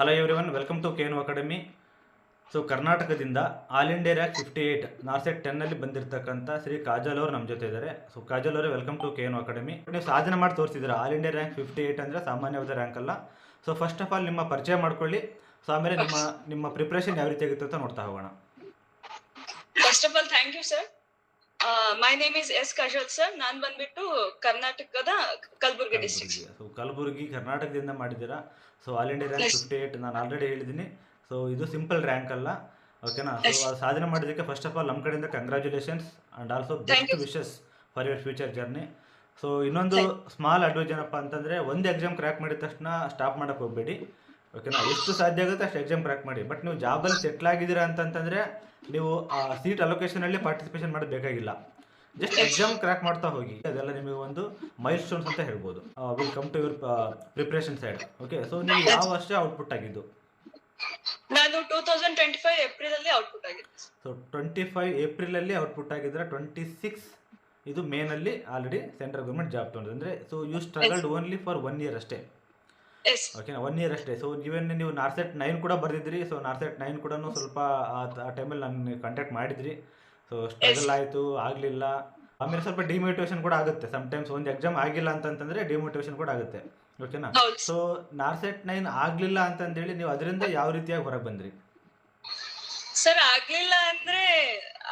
Hello everyone, welcome to KNU academy. So ಕರ್ನಾಟಕದಿಂದ all India rank 58 NORCET 10ನಲ್ಲಿ ಬಂದಿರತಕ್ಕಂಥ ಶ್ರೀ ಕಾಜಲ್ ಅವರು ನಮ್ಮ ಜೊತೆ ಇದ್ದಾರೆ. ಸೊ ಕಾಜಲ್ ಅವರೇ, ವೆಲ್ಕಮ್ ಟು KNU ಅಕಾಡೆಮಿ. ನೀವು ಸಾಧನೆ ಮಾಡಿ ತೋರಿಸಿದ್ದೀರಾ. ಆಲ್ ಇಂಡಿಯಾ ರ್ಯಾಂಕ್ 58 ಅಂದರೆ ಸಾಮಾನ್ಯವಾದ ರ್ಯಾಂಕ್ ಅಲ್ಲ. ಸೊ ಫಸ್ಟ್ ಆಫ್ ಆಲ್ ನಿಮ್ಮ ಪರಿಚಯ ಮಾಡ್ಕೊಳ್ಳಿ. ಸೊ ಆಮೇಲೆ ನಿಮ್ಮ ಪ್ರಿಪ್ರೇಷನ್ ಯಾವ ರೀತಿ ಆಗುತ್ತೆ ಅಂತ ನೋಡ್ತಾ ಹೋಗೋಣ. First of all thank you sir. My name is S Kajal sir. ನಾನು ಬಂದ್ಬಿಟ್ಟು ಕರ್ನಾಟಕದ ಕಲಬುರಗಿ ಡಿಸ್ಟ್ರಿಕ್ಟ್. ಸೊ ಕಲಬುರಗಿ ಕರ್ನಾಟಕದಿಂದ ಮಾಡಿದ್ದೀರಾ. ಸೊ ಆಲ್ ಇಂಡಿಯಾ ರ್ಯಾಂಕ್ 58 ನಾನು ಆಲ್ರೆಡಿ ಹೇಳಿದ್ದೀನಿ. ಸೊ ಇದು ಸಿಂಪಲ್ ರ್ಯಾಂಕ್ ಅಲ್ಲ, ಓಕೆನಾ. ಸೊ ಅದು ಸಾಧನೆ ಮಾಡೋದಕ್ಕೆ ಫಸ್ಟ್ ಆಫ್ ಆಲ್ ನಮ್ಮ ಕಡೆಯಿಂದ congratulations and also best wishes for your future journey. So ಇನ್ನೊಂದು ಸ್ಮಾಲ್ ಅಡ್ವೈಸ್ ಏನಪ್ಪ ಅಂತಂದರೆ, ಒಂದು ಎಕ್ಸಾಮ್ ಕ್ರ್ಯಾಕ್ ಮಾಡಿದ ತಕ್ಷಣ ಸ್ಟಾಪ್ ಮಾಡೋಕ್ಕೆ ಹೋಗಬೇಡಿ, ಓಕೆನಾ. ಎಷ್ಟು ಸಾಧ್ಯ ಆಗುತ್ತೆ ಅಷ್ಟು ಎಕ್ಸಾಮ್ ಕ್ರ್ಯಾಕ್ ಮಾಡಿ. ಬಟ್ ನೀವು ಜಾಬಲ್ಲಿ ಸೆಟ್ಲ್ ಆಗಿದ್ದೀರಾ ಅಂತಂತಂದರೆ ನೀವು ಆ ಸೀಟ್ ಅಲೋಕೇಶನಲ್ಲಿ ಪಾರ್ಟಿಸಿಪೇಷನ್ ಮಾಡೋದು ಬೇಕಾಗಿಲ್ಲ. ಜಸ್ಟ್ ಎಕ್ಸಾಮ್ ಕ್ರ್ಯಾಕ್ ಮಾಡ್ತಾ ಹೋಗಿ. ಅದೆಲ್ಲ ನಿಮಗೆ ಒಂದು ಮೈಲ್ ಸ್ಟೋನ್ಸ್ ಅಂತ ಹೇಳ್ಬೋದು. Will come to your preparation side. Okay, so ನೀವು ಯಾವ ವರ್ಷ ಔಟ್ಪುಟ್ ಆಗಿದ್ದು? ನಾನು 2025 ಏಪ್ರಿಲ್ ಅಲ್ಲಿ ಔಟ್ಪುಟ್ ಆಗಿದ್ದೆ. ಸೊ 25 ಏಪ್ರಿಲಲ್ಲಿ ಔಟ್ಪುಟ್ ಆಗಿದ್ರೆ 26 ಇದು ಮೇನಲ್ಲಿ ಆಲ್ರೆಡಿ ಸೆಂಟ್ರಲ್ ಗೌರ್ಮೆಂಟ್ ಜಾಬ್ ತೊಗೊಂಡ್ರೆ. ಅಂದರೆ so you struggled only for 1 year ಅಷ್ಟೇ, ಓಕೆನಾ. 1 ಇಯರ್ ಅಷ್ಟೇ. ಸೊ ನೀವು ನಾರ್ಸೆಟ್ 9 ಕೂಡ ಬರ್ದಿದ್ರಿ. ಸೊ ನಾರ್ಸೆಟ್ 9 ಕೂಡ ಸ್ವಲ್ಪ ಆ ಟೈಮಲ್ಲಿ ನಾನು ಕಾಂಟ್ಯಾಕ್ಟ್ ಮಾಡಿದ್ರಿ. ಸೊ ಸ್ಟ್ರಗಲ್ ಆಯಿತು, ಆಗಲಿಲ್ಲ. ಆಮೇಲೆ ಸ್ವಲ್ಪ ಡಿಮೋಟಿವೇಶನ್ ಕೂಡ ಆಗುತ್ತೆ. ಸಮ್ಟೈಮ್ಸ್ ಒಂದು ಎಕ್ಸಾಮ್ ಆಗಿಲ್ಲ ಅಂತಂತಂದರೆ ಡಿಮೋಟಿವೇಶನ್ ಕೂಡ ಆಗುತ್ತೆ, ಓಕೆನಾ. ಸೊ ನಾರ್ಸೆಟ್ 9 ಆಗಲಿಲ್ಲ ಅಂತಂದೇಳಿ ನೀವು ಅದರಿಂದ ಯಾವ ರೀತಿಯಾಗಿ ಹೊರಗೆ ಬಂದ್ರಿ? ಸರ್ ಆಗ್ಲಿಲ್ಲ ಅಂದ್ರೆ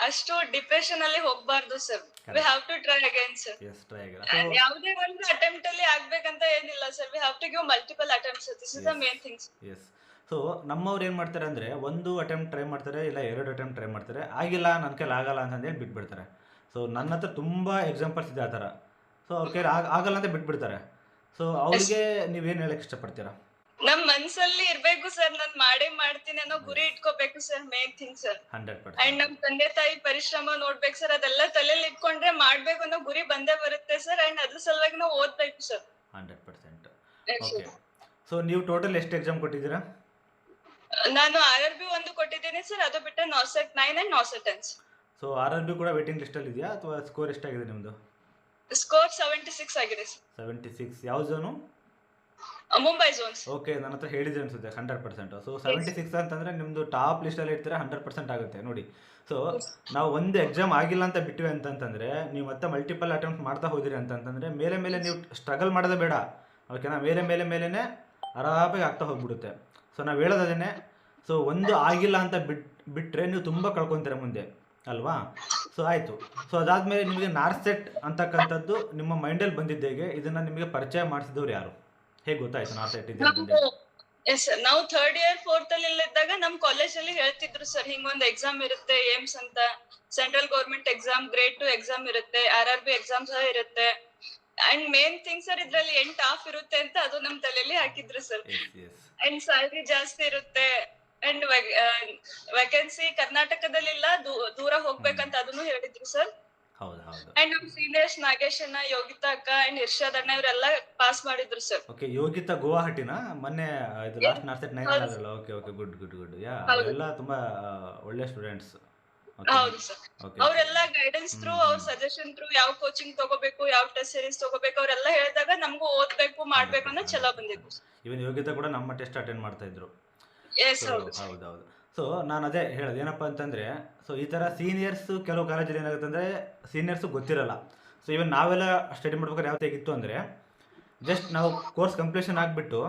ಅಷ್ಟು ಡಿಪ್ರೆಷನ್ ಅಲ್ಲಿ ಹೋಗ್ಬಾರ್ದು sir. We have to try again sir. Yes, try again. ಯಾವುದೇ ಒಂದು ಅಟೆಂಪ್ಟ್ ಅಲ್ಲಿ ಆಗ್ಬೇಕಂತ ಏನಿಲ್ಲ sir. We have to give multiple attempts. This is the main things. Yes. So ನಮ್ಮವ್ರು ಏನು ಮಾಡ್ತಾರೆ ಅಂದರೆ, ಒಂದು ಅಟೆಂಪ್ಟ್ ಟ್ರೈ ಮಾಡ್ತಾರೆ, ಇಲ್ಲ 2 ಅಟೆಂಪ್ಟ್ ಟ್ರೈ ಮಾಡ್ತಾರೆ. ಆಗಿಲ್ಲ, ನನ್ನ ಕೈಲಿ ಆಗಲ್ಲ ಅಂತಂದೇಳಿ ಬಿಟ್ಬಿಡ್ತಾರೆ. ಸೊ ನನ್ನ ಹತ್ರ ತುಂಬ ಎಕ್ಸಾಂಪಲ್ಸ್ ಇದೆ ಆ ಥರ. ಸೊ ಅವ್ರ ಕೈಲಿ ಆಗಲ್ಲ ಅಂತ ಬಿಟ್ಬಿಡ್ತಾರೆ. ಸೊ ಅವ್ರಿಗೆ ನೀವೇನು ಹೇಳಕ್ಕೆ ಇಷ್ಟಪಡ್ತೀರಾ? ನಮ್ ಮನ್ಸಲ್ಲಿ ಇರ್ಬೇಕು ಸರ್, ನಾನ್ ಮಾಡೇ ಮಾಡ್ತೀನಿ ಅನ್ನೋ ಗುರಿ ಇಟ್ಕೋಬೇಕು sir. Main thing sir. 100%. And ನಮ್ ತಂದೆ ತಾಯಿ ಪರಿಶ್ರಮ ನೋಡ್ಬೇಕು ಸರ್. ಅದೆಲ್ಲ ತಲೆಯಲ್ಲಿ ಇಟ್ಕೊಂಡ್ರೆ ಮಾಡ್ಬೇಕು ಅನ್ನೋ ಗುರಿ ಬಂದೇ ಬರುತ್ತೆ ಸರ್. ಅಂಡ್ ಅದ್ರ ಸಲುವಾಗಿ ನಾವು ಓದ್ಬೇಕು ಸರ್. 100%. ಓಕೆ. ಸೊ ನೀವು ಟೋಟಲ್ ಎಷ್ಟು ಎಕ್ಸಾಮ್ ಕೊಟ್ಟಿದ್ದೀರಾ? ನಾನು RRB ಒಂದು ಕೊಟ್ಟಿದ್ದೀನಿ ಸರ್. ಅದು ಬಿಟ್ಟರೆ ನಾರ್ಸೆಟ್ 9 ಅಂಡ್ ನಾರ್ಸೆಟ್ 10. ಸೊ RRB ಕೂಡ ವೇಟಿಂಗ್ ಲಿಸ್ಟಲ್ಲಿ ಇದೆಯಾ ಅಥವಾ ಸ್ಕೋರ್ ಎಷ್ಟಾಗಿದೆ ನಿಮ್ಮದು? ಸ್ಕೋರ್ 76 ಆಗಿದೆ ಸರ್. 76. ಯಾವ ಝೋನು? ಮುಂಬೈ ಝೋನ್ಸ್. ಓಕೆ, ನನ್ನ ಹತ್ರ ಹೇಳಿದ್ರೆ ಅನ್ಸುತ್ತೆ 100%. ಸೊ 76 ಅಂತಂದರೆ ನಿಮ್ಮದು ಟಾಪ್ ಲಿಸ್ಟಲ್ಲಿ ಇರ್ತೀರಾ, 100% ಆಗುತ್ತೆ ನೋಡಿ. ಸೊ ನಾವು ಒಂದು ಎಕ್ಸಾಮ್ ಆಗಿಲ್ಲ ಅಂತ ಬಿಟ್ಟಿವಿ ಅಂತಂತಂದರೆ, ನೀವು ಮತ್ತೆ ಮಲ್ಟಿಪಲ್ ಅಟೆಂಪ್ಟ್ ಮಾಡ್ತಾ ಹೋದಿರಿ ಅಂತಂತಂದರೆ ಮೇಲೆ ನೀವು ಸ್ಟ್ರಗಲ್ ಮಾಡೋದೇ ಬೇಡ, ಓಕೆನಾ. ಮೇಲೇ ಆರಾಮಾಗಿ ಆಗ್ತಾ ಹೋಗ್ಬಿಡುತ್ತೆ. ಸೊ ನಾವು ಹೇಳೋದೇನೆ, ಸೊ ಒಂದು ಆಗಿಲ್ಲ ಅಂತ ಬಿಟ್ಟರೆ ನೀವು ತುಂಬ ಕಳ್ಕೊತೀರ ಮುಂದೆ, ಅಲ್ವಾ. ಸೊ ಆಯಿತು. ಸೊ ಅದಾದಮೇಲೆ ನಿಮಗೆ ನಾರ್ಸೆಟ್ ಅಂತಕ್ಕಂಥದ್ದು ನಿಮ್ಮ ಮೈಂಡಲ್ಲಿ ಬಂದಿದ್ದೇಗೆ? ಇದನ್ನು ನಿಮಗೆ ಪರಿಚಯ ಮಾಡಿಸಿದವ್ರು ಯಾರು? ಹೇಗೆ ಗೊತ್ತಾಯ್ತು ನಾರ್ಸೆಟ್ ಇದೆ ಅಂತ? ಎಸ್ ಸರ್, ನಾವು 3rd ಇಯರ್ 4th ಅಲ್ಲಿ ಇದ್ದಾಗ ನಮ್ಮ ಕಾಲೇಜಲ್ಲಿ ಹೇಳ್ತಿದ್ರು ಸರ್, ಹಿಂಗೊಂದು ಎಕ್ಸಾಮ್ ಇರುತ್ತೆ ಏಮ್ಸ್ ಅಂತ. Central government exam, grade 2 exam ಇರುತ್ತೆ, RRB ಎಕ್ಸಾಮ್ ಸಹ ಇರುತ್ತೆ. ಅಂಡ್ ಮೇನ್ ಥಿಂಗ್ ಸರ್, ಇದ್ರಲ್ಲಿ 8 ಆಫ್ ಇರುತ್ತೆ ಅಂತ ಅದು ನಮ್ಮ ತಲೆಯಲ್ಲಿ ಹಾಕಿದ್ರು ಸರ್. ಅಂಡ್ ಸ್ಯಾಲರಿ ಜಾಸ್ತಿ ಇರುತ್ತೆ. ಅಂಡ್ ವೇಕೆನ್ಸಿ ಕರ್ನಾಟಕದಲ್ಲಿ ಇಲ್ಲ, ದೂರ ಹೋಗ್ಬೇಕಂತ ಅದನ್ನು ಹೇಳಿದ್ರು ಸರ್. ಹೌದು. ಅಂಡ್ ನಮ್ ಸೀನಿಯರ್ಸ್ ನಾಗೇಶ್ ಅಣ್ಣ, ಯೋಗಿತಾ ಅಕ್ಕ ಅಂಡ್ ಇರ್ಷಾದ್ ಅಣ್ಣ ಇವರೆಲ್ಲ ಪಾಸ್ ಮಾಡಿದ್ರು ಸರ್. ಓಕೆ, ಯೋಗಿತಾ ಗುವಾಹಟಿನಾ? ಮೊನ್ನೆ ಇದು ಲಾಸ್ಟ್ ನಾರ್ಸೆಟ್ 9 ಆದ್ರಲ್ಲ. Okay, good. ಯಾ, ಅವರೆಲ್ಲ ತುಂಬಾ ಒಳ್ಳೆ ಸ್ಟೂಡೆಂಟ್ಸ್. ಹೌದು ಸರ್. ಅವರೆಲ್ಲ ಗೈಡೆನ್ಸ್ ಥ್ರೂ, ಅವ್ರ ಸಜೆಷನ್ ಥ್ರೂ ಯಾವ ಕೋಚಿಂಗ್ ತಗೋಬೇಕು, ಯಾವ ಟೆಸ್ಟ್ ಸೀರೀಸ್ ತಗೋಬೇಕು ಅವರೆಲ್ಲ ಹೇಳಿದಾಗ ನಮಗೂ ಓದ್ಬೇಕು ಮಾಡ್ಬೇಕು ಅನ್ನೋ ಚಲೋ ಬಂದಿತ್ತು. ಇವನ್ ಯೋಗಿತಾ ಕೂಡ ನಮ್ಮ ಟೆಸ್ಟ್ ಅಟೆಂಡ್ ಮಾಡ್ತಾ ಇದ್ರು. ಹೌದು. ಸೊ ನಾನು ಅದೇ ಹೇಳೋದು ಏನಪ್ಪ ಅಂತಂದರೆ, ಸೊ ಈ ಥರ ಸೀನಿಯರ್ಸು ಕೆಲವು ಕಾಲೇಜಲ್ಲಿ ಏನಾಗುತ್ತೆ ಅಂದರೆ ಸೀನಿಯರ್ಸು ಗೊತ್ತಿರಲ್ಲ. ಸೊ ಇವನ್ ನಾವೆಲ್ಲ ಸ್ಟಡಿ ಮಾಡ್ಬೇಕಾದ್ರೆ ಯಾವ ಹೇಗಿತ್ತು ಅಂದರೆ, ಜಸ್ಟ್ ನಾವು ಕೋರ್ಸ್ ಕಂಪ್ಲೀಷನ್ ಆಗಿಬಿಟ್ಟು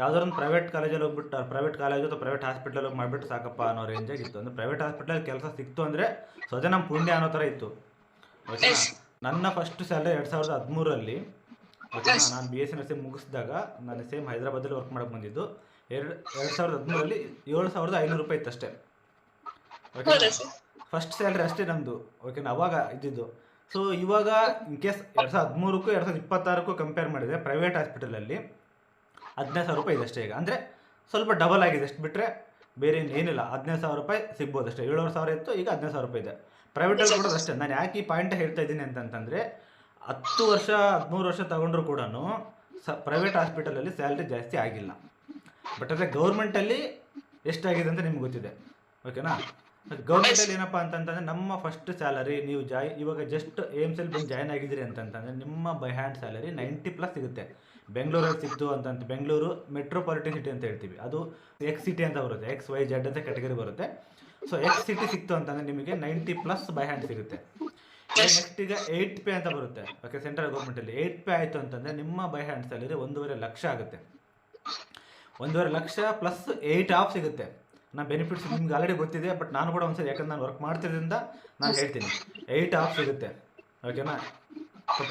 ಯಾವುದಾದ್ರು ಒಂದು ಪ್ರೈವೇಟ್ ಕಾಲೇಜಲ್ಲಿ ಹೋಗ್ಬಿಟ್ಟು, ಪ್ರೈವೇಟ್ ಕಾಲೇಜು ಅಥವಾ ಪ್ರೈವೇಟ್ ಹಾಸ್ಪಿಟಲ್ ಹೋಗಿ ಮಾಡಿಬಿಟ್ಟು ಸಾಕಪ್ಪ ಅನ್ನೋ ರೇಂಜಾಗಿತ್ತು. ಅಂದರೆ ಪ್ರೈವೇಟ್ ಹಾಸ್ಪಿಟಲ್ ಕೆಲಸ ಸಿಕ್ತು ಅಂದರೆ ಸೊ ಅದೇ ನಮ್ಮ ಪುಣ್ಯ ಅನ್ನೋ ಥರ ಇತ್ತು, ಓಕೆನಾ. ನನ್ನ ಫಸ್ಟ್ ಸ್ಯಾಲರಿ 2013 ಓಕೆನಾ. ನಾನು BSc ನರ್ಸಿಂಗ್ ಮುಗಿಸಿದಾಗ ನಾನು ಸೇಮ್ ಹೈದರಾಬಾದಲ್ಲಿ ವರ್ಕ್ ಮಾಡಕ್ಕೆ ಬಂದಿದ್ದು. 2013 7,500 ರೂಪಾಯಿ ಇತ್ತು ಅಷ್ಟೇ, ಓಕೆ. ಫಸ್ಟ್ ಸ್ಯಾಲ್ರಿ ಅಷ್ಟೇ ನಮ್ಮದು, ಓಕೆನಾ, ಅವಾಗ ಇದ್ದಿದ್ದು. ಸೊ ಇವಾಗ ಇನ್ ಕೇಸ್ 2013ಕ್ಕೂ 2026ಕ್ಕೂ ಕಂಪೇರ್ ಮಾಡಿದರೆ ಪ್ರೈವೇಟ್ ಹಾಸ್ಪಿಟಲಲ್ಲಿ 15,000 ರೂಪಾಯಿ ಇದೆ ಅಷ್ಟೇ ಈಗ. ಅಂದರೆ ಸ್ವಲ್ಪ ಡಬಲ್ ಆಗಿದೆ, ಅಷ್ಟು ಬಿಟ್ಟರೆ ಬೇರೆ ಏನಿಲ್ಲ. 15,000 ರೂಪಾಯಿ ಸಿಗ್ಬೋದು ಅಷ್ಟೇ. 7,000 ಇತ್ತು, ಈಗ 15,000 ರೂಪಾಯಿ ಇದೆ. ಪ್ರೈವೇಟಲ್ಲಿ ಕೊಡೋದು ಅಷ್ಟೇ. ನಾನು ಯಾಕೆ ಈ ಪಾಯಿಂಟ್ ಹೇಳ್ತಾ ಇದ್ದೀನಿ ಅಂತಂತಂದರೆ, 10 ವರ್ಷ 13 ವರ್ಷ ತಗೊಂಡ್ರು ಕೂಡ ಪ್ರೈವೇಟ್ ಹಾಸ್ಪಿಟಲಲ್ಲಿ ಸ್ಯಾಲ್ರಿ ಜಾಸ್ತಿ ಆಗಿಲ್ಲ. ಬಟ್ ಅದೇ ಗೌರ್ಮೆಂಟಲ್ಲಿ ಎಷ್ಟಾಗಿದೆ ಅಂತ ನಿಮ್ಗೆ ಗೊತ್ತಿದೆ, ಓಕೆನಾ. ಗೌರ್ಮೆಂಟಲ್ಲಿ ಏನಪ್ಪ ಅಂತಂತಂದರೆ ನಮ್ಮ ಫಸ್ಟ್ ಸ್ಯಾಲರಿ ನೀವು ಇವಾಗ ಜಸ್ಟ್ ಏಮ್ಸಲ್ಲಿ ಬಂದು ಜಾಯ್ನ್ ಆಗಿದ್ದೀರಿ ಅಂತಂತಂದರೆ ನಿಮ್ಮ ಬೈ ಹ್ಯಾಂಡ್ ಸ್ಯಾಲರಿ 90+ ಸಿಗುತ್ತೆ. ಬೆಂಗಳೂರಲ್ಲಿ ಸಿಕ್ತು ಅಂತಂತ ಬೆಂಗಳೂರು ಮೆಟ್ರೋಪಾಲಿಟನ್ ಸಿಟಿ ಅಂತ ಹೇಳ್ತೀವಿ, ಅದು ಎಕ್ಸ್ ಸಿಟಿ ಅಂತ ಬರುತ್ತೆ, XYZ ಅಂತ ಕ್ಯಾಟಗರಿ ಬರುತ್ತೆ. ಸೊ ಎಕ್ಸ್ ಸಿಟಿ ಸಿಕ್ತು ಅಂತಂದರೆ ನಿಮಗೆ 90+ ಬೈ ಹ್ಯಾಂಡ್ ಸಿಗುತ್ತೆ. ನೆಕ್ಸ್ಟ್ ಈಗ 8 ಪೇ ಅಂತ ಬರುತ್ತೆ, ಓಕೆ, ಸೆಂಟ್ರಲ್ ಗೌರ್ಮೆಂಟಲ್ಲಿ 8 ಪೇ ಆಯಿತು ಅಂತಂದರೆ ನಿಮ್ಮ ಬೈ ಹ್ಯಾಂಡ್ ಸ್ಯಾಲರಿ 1.5 ಲಕ್ಷ ಆಗುತ್ತೆ. 1.5 ಲಕ್ಷ ಪ್ಲಸ್ 8 ಆಫ್ ಸಿಗುತ್ತೆ. ನಾನು ಬೆನಿಫಿಟ್ಸ್ ನಿಮ್ಗೆ ಆಲ್ರೆಡಿ ಗೊತ್ತಿದೆ, ಬಟ್ ನಾನು ಕೂಡ ಒಂದ್ಸರಿ, ಯಾಕಂದ್ರೆ ನಾನು ವರ್ಕ್ ಮಾಡ್ತಿದ್ದರಿಂದ ನಾನು ಹೇಳ್ತೀನಿ, 8 ಆಫ್ ಸಿಗುತ್ತೆ, ಓಕೆನಾ,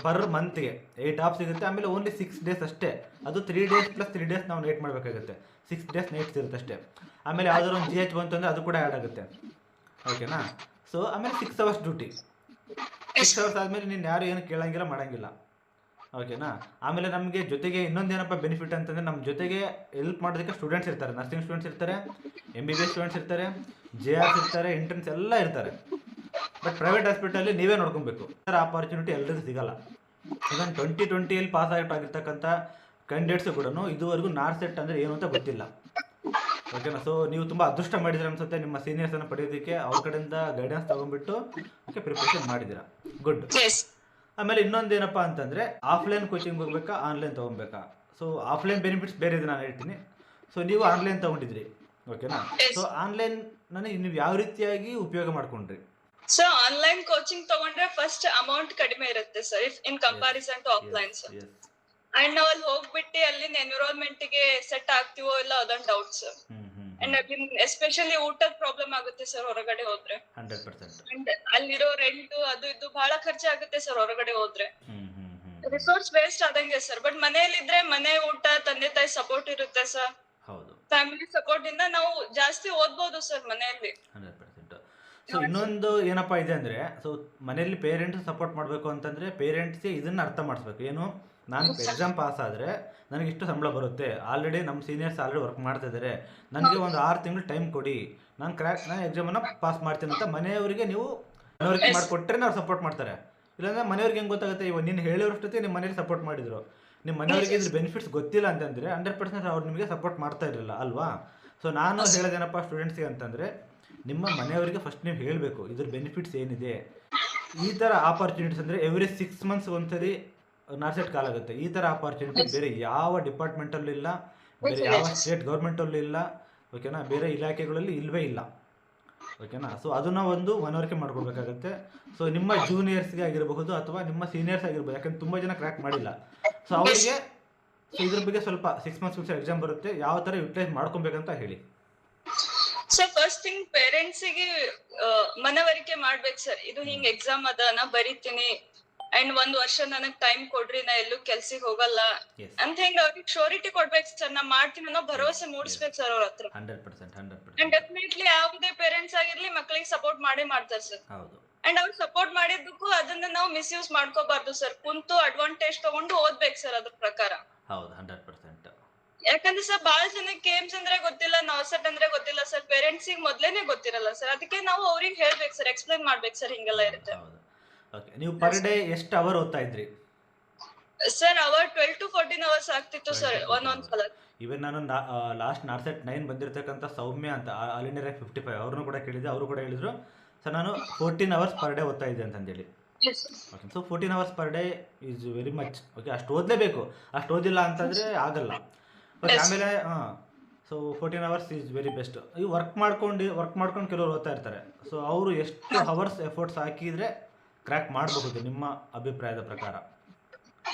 ಪರ್ ಮಂತ್ಗೆ 8 ಆಫ್ ಸಿಗುತ್ತೆ. ಆಮೇಲೆ ಓನ್ಲಿ 6 ಡೇಸ್ ಅಷ್ಟೇ, ಅದು 3 ಡೇಸ್ ಪ್ಲಸ್ 3 ಡೇಸ್ ನಾವು ನೈಟ್ ಮಾಡಬೇಕಾಗುತ್ತೆ, 6 ಡೇಸ್ ನೈಟ್ಸ್ ಇರುತ್ತೆ ಅಷ್ಟೇ. ಆಮೇಲೆ ಯಾವ್ದಾದ್ರು ಒಂದು GH ಬಂತು ಅಂದರೆ ಅದು ಕೂಡ ಆ್ಯಡ್ ಆಗುತ್ತೆ, ಓಕೆನಾ. ಸೊ ಆಮೇಲೆ 6 ಅವರ್ಸ್ ಡ್ಯೂಟಿ, 6 ಅವರ್ಸ್ ಆದಮೇಲೆ ನೀನು ಯಾರು ಏನು ಕೇಳಂಗಿಲ್ಲ ಮಾಡಂಗಿಲ್ಲ, ಓಕೆನಾ. ಆಮೇಲೆ ನಮಗೆ ಜೊತೆಗೆ ಇನ್ನೊಂದೇನಪ್ಪ ಬೆನಿಫಿಟ್ ಅಂತಂದರೆ, ನಮ್ಮ ಜೊತೆಗೆ ಹೆಲ್ಪ್ ಮಾಡೋದಕ್ಕೆ ಸ್ಟೂಡೆಂಟ್ಸ್ ಇರ್ತಾರೆ, ನರ್ಸಿಂಗ್ ಸ್ಟೂಡೆಂಟ್ಸ್ ಇರ್ತಾರೆ, MBBS ಸ್ಟೂಡೆಂಟ್ಸ್ ಇರ್ತಾರೆ, JRs ಇರ್ತಾರೆ, ಇಂಟರ್ನ್ಸ್ ಎಲ್ಲ ಇರ್ತಾರೆ. ಬಟ್ ಪ್ರೈವೇಟ್ ಹಾಸ್ಪಿಟಲಲ್ಲಿ ನೀವೇ ನೋಡ್ಕೊಬೇಕು, ಥರ ಆಪರ್ಚುನಿಟಿ ಎಲ್ಲರಿಗೂ ಸಿಗಲ್ಲ. ಇವನ್ 2020 ಪಾಸ್ ಆಗಿರ್ತಕ್ಕಂಥ ಕ್ಯಾಂಡಿಡೇಟ್ಸು ಕೂಡ ಇದುವರೆಗೂ ನಾರ್ಸೆಟ್ ಅಂದರೆ ಏನು ಅಂತ ಗೊತ್ತಿಲ್ಲ, ಓಕೆನಾ. ಸೊ ನೀವು ತುಂಬ ಅದೃಷ್ಟ ಮಾಡಿದ್ರೆ ಅನ್ಸುತ್ತೆ, ನಿಮ್ಮ ಸೀನಿಯರ್ಸನ್ನು ಪಡೆಯೋದಕ್ಕೆ ಅವ್ರ ಕಡೆಯಿಂದ ಗೈಡೆನ್ಸ್ ತೊಗೊಂಡ್ಬಿಟ್ಟು ಓಕೆ ಪ್ರಿಪ್ರೇಷನ್ ಮಾಡಿದ್ದೀರಾ, ಗುಡ್. ಆಮೇಲೆ ಇನ್ನೊಂದೇನಪ್ಪ ಅಂತಂದರೆ, ಆಫ್ಲೈನ್ ಕೋಚಿಂಗ್ ಹೋಗ್ಬೇಕಾ ಆನ್ಲೈನ್ ತೊಗೊಬೇಕಾ? ಸೊ ಆಫ್ಲೈನ್ ಬೆನಿಫಿಟ್ಸ್ ಬೇರೆ ಇದೆ, ನಾನು ಹೇಳ್ತೀನಿ. ಸೊ ನೀವು ಆನ್ಲೈನ್ ತೊಗೊಂಡಿದ್ರಿ, ಓಕೆನಾ. ಸೊ ಆನ್ಲೈನ್ ನನಗೆ ನೀವು ಯಾವ ರೀತಿಯಾಗಿ ಉಪಯೋಗ ಮಾಡ್ಕೊಂಡ್ರಿ? ಸೊ ಆನ್ಲೈನ್ ಕೋಚಿಂಗ್ ತಗೊಂಡ್ರೆ ಫಸ್ಟ್ ಅಮೌಂಟ್ ಕಡಿಮೆ ಇರುತ್ತೆ sir, if in comparison to offline sir. And ನಾವ್ ಅಲ್ಲಿ ಹೋಗ್ಬಿಟ್ಟು ಅಲ್ಲಿನ ಎನ್ವಿರಾನ್ಮೆಂಟ್ ಗೆ ಸೆಟ್ ಆಗ್ತೀವೋ ಇಲ್ಲ ಅದೊಂದು ಡೌಟ್ ಸರ್. ಅಂಡ್ ಅಲ್ಲಿ ಎಸ್ಪೆಷಲಿ ಊಟದ ಪ್ರಾಬ್ಲಮ್ ಆಗುತ್ತೆ ಸರ್ ಹೊರಗಡೆ ಹೋದ್ರೆ. 100%. ಅಂಡ್ ಅಲ್ಲಿರೋ ರೆಂಟ್ ಅದು ಇದು ಬಹಳ ಖರ್ಚಾಗುತ್ತೆ ಸರ್ ಹೊರಗಡೆ ಹೋದ್ರೆ, ರಿಸೋರ್ಸ್ ವೇಸ್ಟ್ ಆದಂಗೆ ಸರ್. ಬಟ್ ಮನೆಯಲ್ಲಿದ್ರೆ ಮನೆ ಊಟ, ತಂದೆ ತಾಯಿ ಸಪೋರ್ಟ್ ಇರುತ್ತೆ ಸರ್, ಹೌದು, ಫ್ಯಾಮಿಲಿ ಸಪೋರ್ಟ್ ಇಂದ ನಾವು ಜಾಸ್ತಿ ಓದ್ಬೋದು ಸರ್ ಮನೆಯಲ್ಲಿ. 100%. ಸೊ ಇನ್ನೊಂದು ಏನಪ್ಪ ಇದೆ ಅಂದರೆ, ಸೊ ಮನೆಯಲ್ಲಿ ಪೇರೆಂಟ್ಸ್ ಸಪೋರ್ಟ್ ಮಾಡಬೇಕು ಅಂತಂದರೆ ಪೇರೆಂಟ್ಸ್ಗೆ ಇದನ್ನು ಅರ್ಥ ಮಾಡಿಸ್ಬೇಕು, ಏನು, ನಾನು ಎಕ್ಸಾಮ್ ಪಾಸ್ ಆದರೆ ನನಗೆ ಇಷ್ಟು ಸಂಬಳ ಬರುತ್ತೆ, ಆಲ್ರೆಡಿ ನಮ್ಮ ಸೀನಿಯರ್ಸ್ ಆಲ್ರೆಡಿ ವರ್ಕ್ ಮಾಡ್ತಾ ಇದ್ದಾರೆ, ನನಗೆ ಒಂದು 6 ತಿಂಗಳು ಟೈಮ್ ಕೊಡಿ, ನಾನು ಎಕ್ಸಾಮನ್ನು ಪಾಸ್ ಮಾಡ್ತೀನಿ ಅಂತ ಮನೆಯವರಿಗೆ ನೀವು ಮನವರಿಕೆ ಮಾಡಿಕೊಟ್ರೆ ಅವ್ರು ಸಪೋರ್ಟ್ ಮಾಡ್ತಾರೆ. ಇಲ್ಲಾಂದ್ರೆ ಮನೆಯವ್ರಿಗೆ ಹೆಂಗೆ ಗೊತ್ತಾಗುತ್ತೆ, ಇವಾಗ ನೀನು ಹೇಳಿರೋಷ್ಟೊತ್ತಿಗೆ ನಿಮ್ಮ ಮನೇಲಿ ಸಪೋರ್ಟ್ ಮಾಡಿದ್ರು, ನಿಮ್ಮ ಮನೆಯವರಿಗೆ ಇದ್ರ ಬೆನಿಫಿಟ್ಸ್ ಗೊತ್ತಿಲ್ಲ ಅಂತಂದರೆ 100% ಅವ್ರು ನಿಮಗೆ ಸಪೋರ್ಟ್ ಮಾಡ್ತಾ ಇರಲಿಲ್ಲ ಅಲ್ವಾ. ಸೊ ನಾನು ಹೇಳೋದೇನಪ್ಪ ಸ್ಟೂಡೆಂಟ್ಸ್ಗೆ ಅಂತಂದರೆ, ನಿಮ್ಮ ಮನೆಯವರಿಗೆ ಫಸ್ಟ್ ನೀವು ಹೇಳಬೇಕು ಇದ್ರ ಬೆನಿಫಿಟ್ಸ್ ಏನಿದೆ. ಈ ಥರ ಆಪರ್ಚುನಿಟೀಸ್ ಅಂದರೆ ಎವ್ರಿ 6 ಮಂತ್ಸ್ ಒಂದ್ಸರಿ ನಾರ್ಸೆಟ್ ಕಾಲ್ ಆಗುತ್ತೆ. ಈ ಥರ ಆಪರ್ಚುನಿಟಿ ಬೇರೆ ಯಾವ ಡಿಪಾರ್ಟ್ಮೆಂಟಲ್ಲೂ ಇಲ್ಲ, ಬೇರೆ ಯಾವ ಸ್ಟೇಟ್ ಗೌರ್ಮೆಂಟಲ್ಲೂ ಇಲ್ಲ, ಓಕೆನಾ, ಬೇರೆ ಇಲಾಖೆಗಳಲ್ಲಿ ಇಲ್ಲವೇ ಇಲ್ಲ, ಓಕೆನಾ. ಸೊ ಅದನ್ನು ಒಂದು ಮನವರಿಕೆ ಮಾಡ್ಕೊಳ್ಬೇಕಾಗತ್ತೆ. ಸೊ ನಿಮ್ಮ ಜೂನಿಯರ್ಸ್ಗೆ ಆಗಿರಬಹುದು ಅಥವಾ ನಿಮ್ಮ ಸೀನಿಯರ್ಸ್ ಆಗಿರ್ಬೋದು, ಯಾಕಂದ್ರೆ ತುಂಬ ಜನ ಕ್ರ್ಯಾಕ್ ಮಾಡಿಲ್ಲ. ಸೊ ಅವರಿಗೆ ಸೊ ಇದ್ರ ಬಗ್ಗೆ ಸ್ವಲ್ಪ 6 ಮಂತ್ಸ್ ಎಕ್ಸಾಮ್ ಬರುತ್ತೆ, ಯಾವ ಥರ ಯುಟಿಲೈಸ್ ಮಾಡ್ಕೊಬೇಕಂತ ಹೇಳಿ. ಸೊ ಫಸ್ಟ್ ಥಿಂಗ್ ಪೇರೆಂಟ್ಸಿಗೆ ಮನವರಿಕೆ ಮಾಡ್ಬೇಕು ಸರ್, ಇದು ಹಿಂಗ್ ಎಕ್ಸಾಮ್ ಅದ, ನಾ ಬರೀತೀನಿ ಅಂಡ್ 1 ವರ್ಷ ನನಗ್ ಟೈಮ್ ಕೊಡ್ರಿ, ನಾ ಎಲ್ಲೂ ಕೆಲ್ಸಿಗೆ ಹೋಗಲ್ಲ ಅಂತ ಹೆಂಗ್ ಅವ್ರಿಗೆ ಶೋರಿಟಿ ಕೊಡ್ಬೇಕು ಸರ್, ನಾ ಮಾಡ್ತೀನಿ ಅನ್ನೋ ಭರವಸೆ ಮೂಡಿಸ್ಬೇಕು ಸರ್ ಅವ್ರ ಹತ್ರ. 100%. ಅಂಡ್ ಡೆಫಿನೆಟ್ಲಿ ಯಾವುದೇ ಪೇರೆಂಟ್ಸ್ ಆಗಿರ್ಲಿ ಮಕ್ಳಿಗೆ ಸಪೋರ್ಟ್ ಮಾಡ್ತಾರೆ ಸರ್. ಹೌದು. ಅಂಡ್ ಅವ್ರು ಸಪೋರ್ಟ್ ಮಾಡಿದ್ದಕ್ಕೂ ಅದನ್ನ ನಾವು ಮಿಸ್ಯೂಸ್ ಮಾಡ್ಕೋಬಾರ್ದು ಸರ್, ಕುಂತು ಅಡ್ವಾಂಟೇಜ್ ತಗೊಂಡು ಓದ್ಬೇಕು ಸರ್ ಅದ್ರ ಪ್ರಕಾರ. ಹೌದು, 100%. ಯಾಕಂದ್ರೆ ಸರ್ ಬಹಳ ಜನಕ್ಕೆ ಏಮ್ಸ್ ಅಂದ್ರೆ ಗೊತ್ತಿಲ್ಲ, ನಾರ್ಸೆಟ್ ಅಂದ್ರೆ ಗೊತ್ತಿಲ್ಲ ಸರ್, ಪೇರೆಂಟ್ಸ್ ಮೊದ್ಲೇನೆ ಗೊತ್ತಿರಲ್ಲ ಸರ್, ಅದಕ್ಕೆ ನಾವು ಅವ್ರಿಗೆ ಹೇಳ್ಬೇಕು ಸರ್, ಎಕ್ಸ್ಪ್ಲೈನ್ ಮಾಡ್ಬೇಕು ಸರ್, ಹಿಂಗೆಲ್ಲ ಇರುತ್ತೆ. ಓಕೆ, ನೀವು ಪರ್ ಡೇ ಎಷ್ಟು ಅವರ್ ಓದ್ತಾ ಇದ್ರಿ ಸರ್? ಅವರ್ 12 to 14 ಅವರ್ಸ್ ಆಗ್ತಿತ್ತು ಸರ್ ಒಂದೊಂದ್ ಸಲ. ಇವನ್ ನಾನು ಲಾಸ್ಟ್ ನಾರ್ಸೆಟ್ 9 ಬಂದಿರತಕ್ಕಂಥ ಸೌಮ್ಯ ಅಂತ ಆಲ್ ಇಂಡಿಯಾ ರ್ಯಾಂಕ್ 55 ಅವ್ರನ್ನೂ ಕೂಡ ಕೇಳಿದೆ, ಅವರು ಕೂಡ ಹೇಳಿದ್ರು ಸರ್ ನಾನು 14 ಅವರ್ಸ್ ಪರ್ ಡೇ ಓದ್ತಾ ಇದ್ದೆ ಅಂತಂದೇಳಿ. Okay, so 14 hours per day is very much. Okay, ಅಷ್ಟು ಓದಲೇಬೇಕು, ಅಷ್ಟು ಓದಿಲ್ಲ ಅಂತಂದರೆ ಆಗಲ್ಲ. ಓಕೆ, ಆಮೇಲೆ so 14 hours is very best. ಈ ವರ್ಕ್ ಮಾಡ್ಕೊಂಡು ಕೆಲವರು ಓದ್ತಾ ಇರ್ತಾರೆ. ಸೊ ಅವರು ಎಷ್ಟು ಅವರ್ಸ್ ಎಫರ್ಟ್ಸ್ ಹಾಕಿದರೆ ಕ್ರ್ಯಾಕ್ ಮಾಡಬಹುದು ನಿಮ್ಮ ಅಭಿಪ್ರಾಯದ ಪ್ರಕಾರ?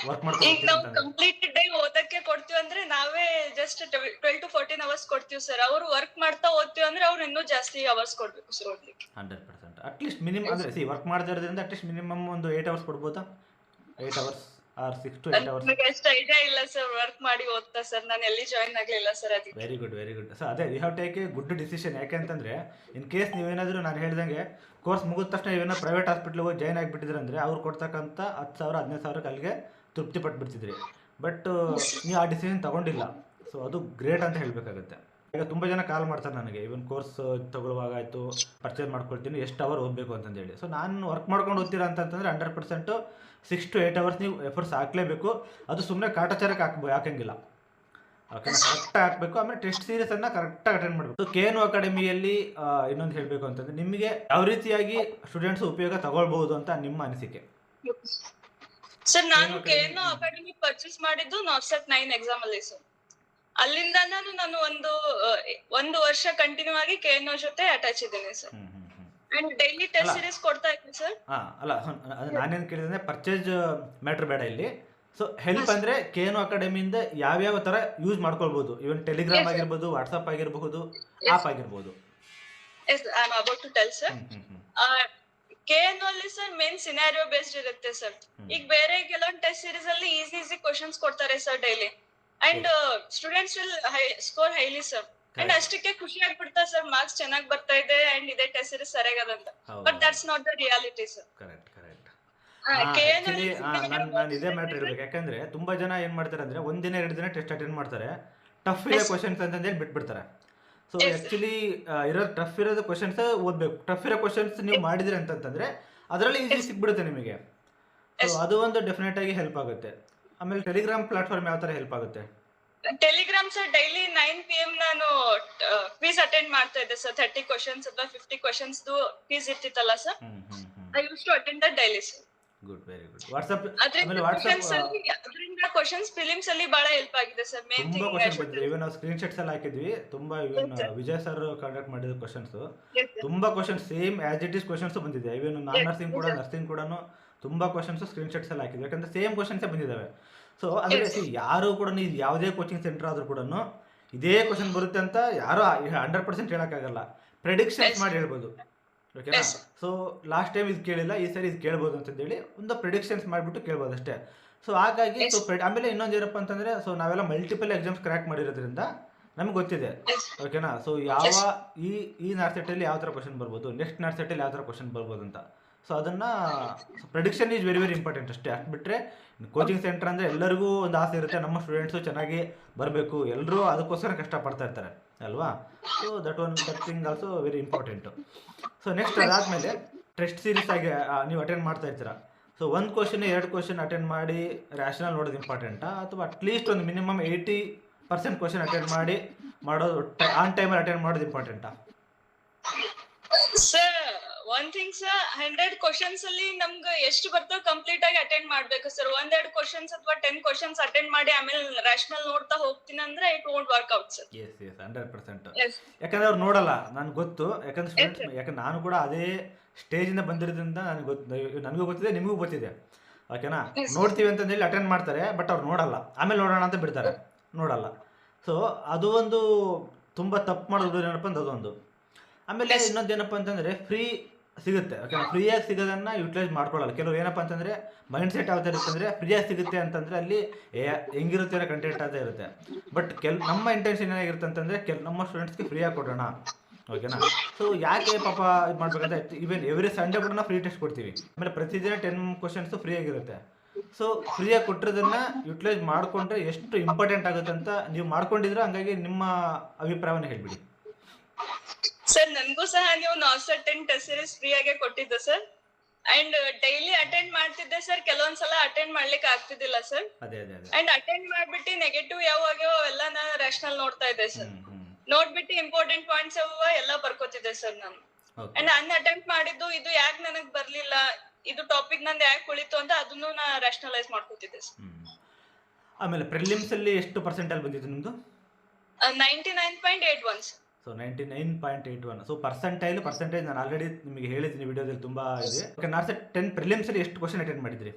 ವರ್ಕ್ ನಾವು ಕಂಪ್ಲೀಟ್ ಡೇ ಓದಕ್ಕೆ ಕೊಡ್ತೀವಿ ಅಂದ್ರೆ ನಾವೇ ಜಸ್ಟ್ 12 to 14 ಅವರ್ಸ್ ಕೊಡ್ತೀವಿ ಸರ್. ಅವರು ವರ್ಕ್ ಮಾಡ್ತಾ ಓದ್ತೀವಿ ಅಂದ್ರೆ ಅವ್ರು ಇನ್ನೂ ಜಾಸ್ತಿ ಅವರ್ಸ್ ಕೊಡ್ಬೇಕು ಸರ್ ಓದ್ಲಿಕ್ಕೆ. 100%. ಅಟ್ಲೀಸ್ಟ್ ಮಿನಿಮಮ್ ಅಂದ್ರೆ ವರ್ಕ್ ಮಾಡ್ತಾ ಇರೋದ್ರಿಂದ ಅಟ್ಲೀಸ್ಟ್ ಮಿನಿಮಮ್ ಒಂದು 8 ಅವರ್ಸ್ ಕೊಡ್ಬೋದಾ? 8 ಅವರ್ಸ್ ಆರ್ 6 to 8 ಅವರ್ಸ್? ನನಗೆ ಅಷ್ಟು ಐಡಿಯಾ ಇಲ್ಲ ಸರ್, ವರ್ಕ್ ಮಾಡಿ ಓದ್ತಾ ಸರ್, ನಾನು ಎಲ್ಲಿ ಜಾಯಿನ್ ಆಗ್ಲಿಲ್ಲ ಸರ್. ಅದಕ್ಕೆ ವೆರಿ ಗುಡ್. ಸೊ ಅದೇ you have take a good decision. ಯಾಕೆಂತಂದ್ರೆ ಇನ್ ಕೇಸ್ ನೀವೇನಾದರೂ ನಾನು ಹೇಳ್ದಂಗೆ ಕೋರ್ಸ್ ಮುಗಿದ ತಕ್ಷಣ ಏನೋ ಪ್ರೈವೇಟ್ ಹಾಸ್ಪಿಟ್ಲಿಗೆ ಹೋಗಿ ಜಾಯ್ನ್ ಆಗಿಬಿಟ್ಟಿದ್ರೆ ಅಂದರೆ ಅವ್ರು ಕೊಡ್ತಕ್ಕಂಥ 10,000 15,000 ಅಲ್ಲಿಗೆ ತೃಪ್ತಿ ಪಟ್ಬಿಡ್ತಿದ್ರಿ. ಬಟ್ ನೀವು ಆ ಡಿಸಿಷನ್ ತೊಗೊಂಡಿಲ್ಲ. ಸೊ ಅದು ಗ್ರೇಟ್ ಅಂತ ಹೇಳಬೇಕಾಗುತ್ತೆ. ಈಗ ತುಂಬ ಜನ ಕಾಲ್ ಮಾಡ್ತಾರೆ ನನಗೆ, ಇವನ್ ಕೋರ್ಸ್ ತೊಗೊಳ್ಳುವಾಗ ಆಯಿತು ಪರ್ಚೇಸ್ ಮಾಡ್ಕೊಳ್ತೀನಿ, ಎಷ್ಟು ಅವರ್ ಓದಬೇಕು ಅಂತಂದೇಳಿ. ಸೊ ನಾನು ವರ್ಕ್ ಮಾಡ್ಕೊಂಡು ಓದ್ತೀರಾ ಅಂತಂದರೆ 100% 6 to 8 ಅವರ್ಸ್ ನೀವು ಎಫರ್ಟ್ಸ್ ಹಾಕಲೇಬೇಕು. ಅದು ಸುಮ್ಮನೆ ಕಾಟಾಚಾರಕ್ಕೆ ಹಾಕಂಗಿಲ್ಲ. ಓಕೆ, ಕರೆಕ್ಟಾಗಿ ಹಾಕಬೇಕು. ಆಮೇಲೆ ಟೆಸ್ಟ್ ಸೀರೀಸನ್ನು ಕರೆಕ್ಟಾಗಿ ಅಟೆಂಡ್ ಮಾಡಬೇಕು. ಸೊ KNU ಅಕಾಡೆಮಿಯಲ್ಲಿ ಇನ್ನೊಂದು ಹೇಳಬೇಕು ಅಂತಂದರೆ ನಿಮಗೆ ಯಾವ ರೀತಿಯಾಗಿ ಸ್ಟೂಡೆಂಟ್ಸ್ ಉಪಯೋಗ ತಗೊಳ್ಬಹುದು ಅಂತ ನಿಮ್ಮ ಅನಿಸಿಕೆ? ಸರ್ ನಾನು KNO KNO ಅಕಾಡೆಮಿ ಪರ್ಚೇಸ್ ಮಾಡಿದ್ದು ನಾರ್ಸೆಟ್ 9 ಎಕ್ಸಾಮ್ ಅಲ್ಲಿ ಸರ್. ಅಲ್ಲಿಂದ ನಾನು ಒಂದು ವರ್ಷ ಕಂಟಿನ್ಯೂ ಆಗಿ KNO ಜೊತೆ ಅಟ್ಯಾಚ್ ಇದ್ದೀನಿ sir. And daily test series ಕೊಡ್ತಾ ಇದ್ದೀನಿ ಸರ್. ಅಲ್ಲ ನಾನೇನು ಕೇಳಿದ್ರೆ ಪರ್ಚೇಸ್ ಮ್ಯಾಟ್ರ್ ಬೇಡ ಇಲ್ಲಿ. ಸೊ ಹೆಲ್ಪ್ ಅಂದರೆ KNO ಅಕಾಡೆಮಿಯಿಂದ ಯಾವ್ಯಾವ ಥರ ಯೂಸ್ ಮಾಡ್ಕೊಳ್ಬೋದು, ಇವನ್ ಟೆಲಿಗ್ರಾಮ್ ಆಗಿರ್ಬೋದು, ವಾಟ್ಸಪ್ ಆಗಿರಬಹುದು, ಆಪ್ ಆಗಿರ್ಬೋದು. Yes I am about to tell sir. KNO ಅಲ್ಲಿ ಸರ್ ಮೇನ್ ಸಿನಾರಿಯೋ ಬೇಸ್ಡ್ ಇರುತ್ತೆ ಸರ್. ಈಗ ಬೇರೆ ಕೆಲವೊಂದು ಟೆಸ್ಟ್ ಸೀರೀಸ್ ಅಲ್ಲಿ ಈಸಿ ಕ್ವಶನ್ಸ್ ಕೊಡ್ತಾರೆ sir daily. And students will score highly sir. And ಅಷ್ಟಕ್ಕೆ ಖುಷಿ ಆಗ್ಬಿಡ್ತಾ ಸರ್, ಮಾರ್ಕ್ಸ್ ಚೆನ್ನಾಗಿ ಬರ್ತಾ ಇದೆ ಅಂಡ್ ಇದೇ ಟೆಸ್ಟ್ ಸೀರೀಸ್ ಸರಿಯಾಗದಂತ. But that's not the reality sir. Correct. Actually ನಾನು ಇದೇ ಮ್ಯಾಟ್ರ್ ಇರ್ಬೇಕು. ಯಾಕಂದ್ರೆ ತುಂಬಾ ಜನ ಏನ್ ಮಾಡ್ತಾರೆ ಅಂದ್ರೆ ಒಂದಿನ 2 ದಿನ ಟೆಸ್ಟ್ ಅಟೆಂಡ್ ಮಾಡ್ತಾರೆ, ಟಫ್ ಇರೋ ಕ್ವಶನ್ಸ್ ಅಂತಂದೇಳಿ ಬಿಟ್ಬಿಡ್ತಾರೆ. ಸೊ ಆಕ್ಚುಲಿ ಇರೋ ಟಫ್ ಇರೋದು ಕ್ವಶನ್ಸ್ ಓದ್ಬೇಕು. ಟಫ್ ಇರೋ ಕ್ವಶನ್ಸ್ ನೀವು ಮಾಡಿದ್ರಿ ಅಂತಂದ್ರೆ ಅದರಲ್ಲಿ ಈಸಿ ಸಿಕ್ಬಿಡುತ್ತೆ ನಿಮಗೆ. ಸೊ ಅದು ಒಂದು ಡೆಫಿನೆಟ್ ಆಗಿ ಹೆಲ್ಪ್ ಆಗುತ್ತೆ. ಆಮೇಲೆ ಟೆಲಿಗ್ರಾಮ್ ಪ್ಲಾಟ್ಫಾರ್ಮ್ ಯಾವ ತರ ಹೆಲ್ಪ್ ಆಗುತ್ತೆ? ಟೆಲಿಗ್ರಾಮ್ ಸರ್ ಡೈಲಿ 9 PM ನಾನು ಕ್ವಿಜ್ ಅಟೆಂಡ್ ಮಾಡ್ತಾ ಇದ್ದೆ ಸರ್. 30 ಕ್ವಶನ್ಸ್ ಅಥವಾ 50 ಕ್ವಶನ್ಸ್ ಕ್ವಿಜ್ ಇರ್ತಿತ್ತಲ್ಲ sir. I use to attend that daily sir. Good, very good. WhatsApp ಅದರಿಂದ ಕ್ವಶನ್ಸ್ ಫಿಲಿಮ್ಸ್ ಅಲ್ಲಿ ಬಹಳ ಹೆಲ್ಪ್ ಆಗಿದೆ ಸರ್. ಮೇನ್ ತುಂಬಾ ಕ್ವಶನ್ ಬಂದಿದೆ. ಇವನ್ ನಾವು ಸ್ಕ್ರೀನ್ ಶಾಟ್ಸ್ ಎಲ್ಲ ಹಾಕಿದ್ವಿ. ತುಂಬಾ ಇವನ್ ವಿಜಯ್ ಸರ್ ಕಾಂಟ್ಯಾಕ್ಟ್ ಮಾಡಿದ ಕ್ವಶನ್ಸ್ ತುಂಬಾ questions same as it is questions ಬಂದಿದೆ. ಇವನ್ ನಾನ್ ನರ್ಸಿಂಗ್ ಕೂಡ ತುಂಬಾ ಕ್ವಶನ್ಸ್ ಸ್ಕ್ರೀನ್ ಶಾಟ್ಸ್ ಎಲ್ಲ ಹಾಕಿದ್ವಿ. ಯಾಕಂದ್ರೆ ಸೇಮ್ ಕ್ವಶನ್ಸ್ ಬಂದಿದ್ದಾವೆ. ಸೊ ಅಂದ್ರೆ ಯಾರು ಕೂಡ ನೀವು ಯಾವುದೇ ಕೋಚಿಂಗ್ ಸೆಂಟರ್ ಆದ್ರೂ ಕೂಡ ಇದೇ ಕ್ವಶನ್ ಬರುತ್ತೆ ಅಂತ ಯಾರು 100% ಹೇಳಕ್ಕಾಗಲ್ಲ. ಪ್ರೆಡಿಕ್ಷನ್ಸ್ ಮಾಡಿ ಹೇಳ್ಬೋದು. ಓಕೆನಾ? ಸೊ ಲಾಸ್ಟ್ ಟೈಮ್ ಇದು ಕೇಳಿಲ್ಲ, ಈ ಸರಿ ಇದು ಕೇಳ್ಬೋದು ಅಂತಂದೇಳಿ ಒಂದು ಪ್ರಿಡಿಕ್ಷನ್ಸ್ ಮಾಡಿಬಿಟ್ಟು ಕೇಳ್ಬೋದು ಅಷ್ಟೇ. ಸೊ ಹಾಗಾಗಿ ಆಮೇಲೆ ಇನ್ನೊಂದು ಏನಪ್ಪ ಅಂತಂದರೆ, ಸೊ ನಾವೆಲ್ಲ ಮಲ್ಟಿಪಲ್ ಎಕ್ಸಾಮ್ಸ್ ಕ್ರ್ಯಾಕ್ ಮಾಡಿರೋದ್ರಿಂದ ನಮ್ಗೆ ಗೊತ್ತಿದೆ. ಓಕೆನಾ? ಸೊ ಈ ನಾರ್ಸೆಟಲ್ಲಿ ಯಾವ ಥರ ಕ್ವಶನ್ ಬರ್ಬೋದು, ನೆಕ್ಸ್ಟ್ ನಾರ್ಸೆಟಲ್ಲಿ ಯಾವ ಥರ ಕ್ವಶನ್ ಬರ್ಬೋದು ಅಂತ. ಸೊ ಅದನ್ನು prediction is very very important ಅಷ್ಟೇ. ಅಷ್ಟು ಬಿಟ್ಟರೆ ಕೋಚಿಂಗ್ ಸೆಂಟರ್ ಅಂದರೆ ಎಲ್ಲರಿಗೂ ಒಂದು ಆಸೆ ಇರುತ್ತೆ, ನಮ್ಮ ಸ್ಟೂಡೆಂಟ್ಸು ಚೆನ್ನಾಗಿ ಬರಬೇಕು, ಎಲ್ಲರೂ ಅದಕ್ಕೋಸ್ಕರ ಕಷ್ಟಪಡ್ತಾ ಇರ್ತಾರೆ ಅಲ್ವಾ? So that thing also very important. So next ಅದಾದಮೇಲೆ ಟೆಸ್ಟ್ ಸೀರೀಸ್ ಆಗಿ ನೀವು ಅಟೆಂಡ್ ಮಾಡ್ತಾ ಇರ್ತೀರಾ. ಸೊ 1 ಕ್ವಶನ್ 2 ಕ್ವಶನ್ ಅಟೆಂಡ್ ಮಾಡಿ ರ್ಯಾಷನಲ್ ನೋಡೋದು ಇಂಪಾರ್ಟೆಂಟಾ, ಅಥವಾ ಅಟ್ಲೀಸ್ಟ್ ಒಂದು ಮಿನಿಮಮ್ 80% ಕ್ವಶನ್ ಅಟೆಂಡ್ ಮಾಡೋದು ಆನ್ ಟೈಮಲ್ಲಿ ಅಟೆಂಡ್ ಮಾಡೋದು ಇಂಪಾರ್ಟೆಂಟಾ? Sir one thing sir, 100 questions ಅಲ್ಲಿ ನಮ್ಗೆ ಎಷ್ಟು ಬರ್ತೋ ಕಂಪ್ಲೀಟ್ ಆಗಿ ಅಟೆಂಡ್ ಮಾಡ್ಬೇಕು ಸರ್. 1-2 ಕ್ವಶನ್ಸ್ ಅಥವಾ 10 ಕ್ವಶನ್ಸ್ ಅಟೆಂಡ್ ಮಾಡಿ ಆಮೇಲೆ ರ್ಯಾಷನಲ್ ನೋಡ್ತಾ ಹೋಗ್ತೀನಿ ಅಂದ್ರೆ it won't work out sir. Yes 100%. ಯಾಕಂದ್ರೆ ಅವ್ರು ನೋಡಲ್ಲ, ನನ್ಗೆ ಗೊತ್ತು. ಯಾಕಂದ್ರೆ ಸ್ಟೂಡೆಂಟ್ಸ್, ಯಾಕಂದ್ರೆ ನಾನು ಕೂಡ ಅದೇ ಸ್ಟೇಜಿಂದ ಬಂದಿರೋದ್ರಿಂದ ನನಗೂ ಗೊತ್ತಿದೆ, ನಿಮಗೂ ಗೊತ್ತಿದೆ. ಓಕೆನಾ? ನೋಡ್ತೀವಿ ಅಂತಂದೇಳಿ ಅಟೆಂಡ್ ಮಾಡ್ತಾರೆ, ಬಟ್ ಅವ್ರು ನೋಡಲ್ಲ, ಆಮೇಲೆ ನೋಡೋಣ ಅಂತ ಬಿಡ್ತಾರೆ, ನೋಡಲ್ಲ. ಸೊ ಅದು ಒಂದು ತುಂಬ ತಪ್ಪು ಮಾಡೋದು ಏನಪ್ಪ ಅಂತ ಅದೊಂದು. ಆಮೇಲೆ ಇನ್ನೊಂದೇನಪ್ಪ ಅಂತಂದರೆ ಫ್ರೀ ಸಿಗುತ್ತೆ. ಓಕೆನಾ? ಫ್ರೀಯಾಗಿ ಸಿಗೋದನ್ನು ಯುಟಿಲೈಸ್ ಮಾಡ್ಕೊಳ್ಳಲ್ಲ ಕೆಲವರು. ಏನಪ್ಪ ಅಂತಂದರೆ ಮೈಂಡ್ ಸೆಟ್ ಯಾವ ಥರ ಇರುತ್ತೆ ಅಂದರೆ, ಫ್ರೀಯಾಗಿ ಸಿಗುತ್ತೆ ಅಂತಂದರೆ ಅಲ್ಲಿ ಹೆಂಗಿರುತ್ತೆ ಅನ್ನೋ ಕಂಟೆಂಟ್ ಅಂತ ಇರುತ್ತೆ. ಬಟ್ ನಮ್ಮ ಇಂಟೆನ್ಷನ್ ಏನಾಗಿರುತ್ತೆ ಅಂತಂದರೆ ನಮ್ಮ ಸ್ಟೂಡೆಂಟ್ಸ್ಗೆ ಫ್ರೀಯಾಗಿ ಕೊಡೋಣ. ಓಕೆನಾ? ಸೊ ಯಾಕೆ ಪಾಪ ಇದು ಮಾಡ್ಬೇಕಂತ, ಈವನ್ ಎವ್ರಿ ಸಂಡೇ ಕೂಡ ಫ್ರೀ ಟೆಸ್ಟ್ ಕೊಡ್ತೀವಿ. ಆಮೇಲೆ ಪ್ರತಿದಿನ 10 ಕ್ವಶನ್ಸು ಫ್ರೀ ಆಗಿರುತ್ತೆ. ಸೊ ಫ್ರೀಯಾಗಿ ಕೊಟ್ಟಿರೋದನ್ನ ಯುಟಿಲೈಸ್ ಮಾಡಿಕೊಂಡ್ರೆ ಎಷ್ಟು ಇಂಪಾರ್ಟೆಂಟ್ ಆಗುತ್ತೆ ಅಂತ ನೀವು ಮಾಡ್ಕೊಂಡಿದ್ರೆ. ಹಂಗಾಗಿ ನಿಮ್ಮ ಅಭಿಪ್ರಾಯವನ್ನು ಹೇಳ್ಬಿಡಿ ಸರ್. ನನ್ಗೂ ಸಹ ನೀವು ನಾರ್ಸೆಟ್ 10 ಟೆಸ್ಟ್ ಸೀರೀಸ್ ಫ್ರೀ ಆಗಿ ಕೊಟ್ಟಿದ್ದೆ ಸರ್. ಅಂಡ್ ಡೈಲಿ ಅಟೆಂಡ್ ಮಾಡ್ತಿದ್ದೆ ಸರ್. ಕೆಲವೊಂದ್ಸಲ ಅಟೆಂಡ್ ಮಾಡ್ಲಿಕ್ಕೆ ಆಗ್ತಿದ್ದಿಲ್ಲ ಸರ್. ಅಂಡ್ ಅಟೆಂಡ್ ಮಾಡ್ಬಿಟ್ಟು ನೆಗೆಟಿವ್ ಯಾವ ಆಗ್ಯಾವ ಅವೆಲ್ಲ ನಾನು ರ್ಯಾಷನಲ್ ನೋಡ್ತಾ ಇದ್ದೆ ಸರ್. ನೋಡ್ಬಿಟ್ಟು ಇಂಪಾರ್ಟೆಂಟ್ ಪಾಯಿಂಟ್ಸ್ ಎಲ್ಲ ಬರ್ಕೋತಿದ್ದೆ ಸರ್ ನಾನು. ಅಂಡ್ ಅಟೆಂಪ್ಟ್ ಮಾಡಿದ್ದು ಇದು ಯಾಕೆ ನನಗ್ ಬರ್ಲಿಲ್ಲ, ಇದು ಟಾಪಿಕ್ ನಂದು ಯಾಕೆ ಉಳಿತು ಅಂತ ಅದನ್ನು ನಾ ರ್ಯಾಷನಲೈಸ್ ಮಾಡ್ಕೋತಿದ್ದೆ ಸರ್. ಆಮೇಲೆ ಪ್ರಿಲಿಮ್ಸ್ ಅಲ್ಲಿ ಎಷ್ಟು ಪರ್ಸೆಂಟೇಜ್ ಬಂದಿತ್ತು ನಿಮ್ದು? 99.81 ಸರ್. ಸೊ 99.81. ಸೊ ಪರ್ಸೆಂಟೇಜ್ ನಾನು ಆಲ್ರೆಡಿ ನಿಮಗೆ ಹೇಳಿದ್ದೀನಿ ವಿಡಿಯೋದಲ್ಲಿ ತುಂಬಾ ಇದೆ. ಓಕೆ, ನಾರ್ಸೆಟ್ 10 ಪ್ರಿಲಿಮ್ಸ್ ಅಲ್ಲಿ ಎಷ್ಟು ಕ್ವಶನ್ ಅಟೆಂಡ್ ಮಾಡಿದ್ರಿ?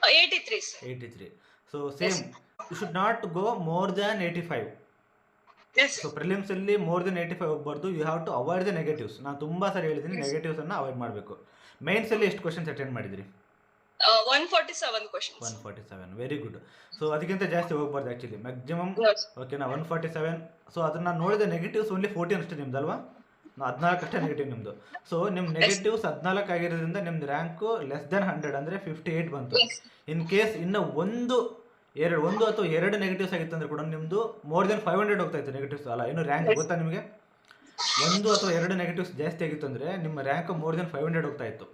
83 sir. 83. So same, you should not go more than 85. So prelims ಅಲ್ಲಿ ಮೋರ್ ದೆನ್ 85 ಹೋಗ್ಬಾರ್ದು. You have to avoid the negatives. ನಾನು ತುಂಬಾ ಸರಿ ಹೇಳಿದ್ದೀನಿ, ನೆಗೆಟಿವ್ಸ್ ಅನ್ನ ಅವಾಯ್ಡ್ ಮಾಡಬೇಕು. ಮೇನ್ಸ್ ಅಲ್ಲಿ ಎಷ್ಟು ಕ್ವಶನ್ಸ್ ಅಟೆಂಡ್ ಮಾಡಿದ್ರಿ? 147 ಕ್ವಶನ್ಸ್. 147, very good. ಸೊ ಅದಕ್ಕಿಂತ ಜಾಸ್ತಿ ಹೋಗ್ಬಾರ್ದು ಆಕ್ಚುಲಿ, ಮ್ಯಾಕ್ಸಿಮಮ್. ಓಕೆನಾ? 147. ಸೊ ಅದನ್ನ ನೋಡಿದ ನೆಗೆಟಿವ್ಸ್ ಓನ್ಲಿ 14 ಅಷ್ಟೇ ನಿಮ್ದಲ್ವಾ? 14 ಅಷ್ಟೇ ನೆಗೆಟಿವ್ ನಿಮ್ದು. ಸೊ ನಿಮ್ ನೆಗೆಟಿವ್ಸ್ 14 ಆಗಿರೋದ್ರಿಂದ ನಿಮ್ದು ರ್ಯಾಂಕು ಲೆಸ್ ದೆನ್ 100 ಅಂದ್ರೆ 58 ಬಂತು. ಇನ್ ಕೇಸ್ ಇನ್ನು ಒಂದು ಅಥವಾ ಎರಡು ನೆಗೆಟಿವ್ಸ್ ಆಗಿತ್ತು ಅಂದ್ರೆ ಕೂಡ ನಿಮ್ದು ಮೋರ್ ದೆನ್ 500 ಹೋಗ್ತಾ ಇತ್ತು ನೆಗೆಟಿವ್ಸ್. ಅಲ್ಲ, ಏನು ರ್ಯಾಂಕ್ ಗೊತ್ತಾ ನಿಮಗೆ? 1 ಅಥವಾ 2 ನೆಗೆಟಿವ್ಸ್ ಜಾಸ್ತಿ ಆಗಿತ್ತು ಅಂದ್ರೆ ನಿಮ್ಮ ರ್ಯಾಂಕ್ ಮೋರ್ ದೆನ್ 500 ಹೋಗ್ತಾ ಇತ್ತು.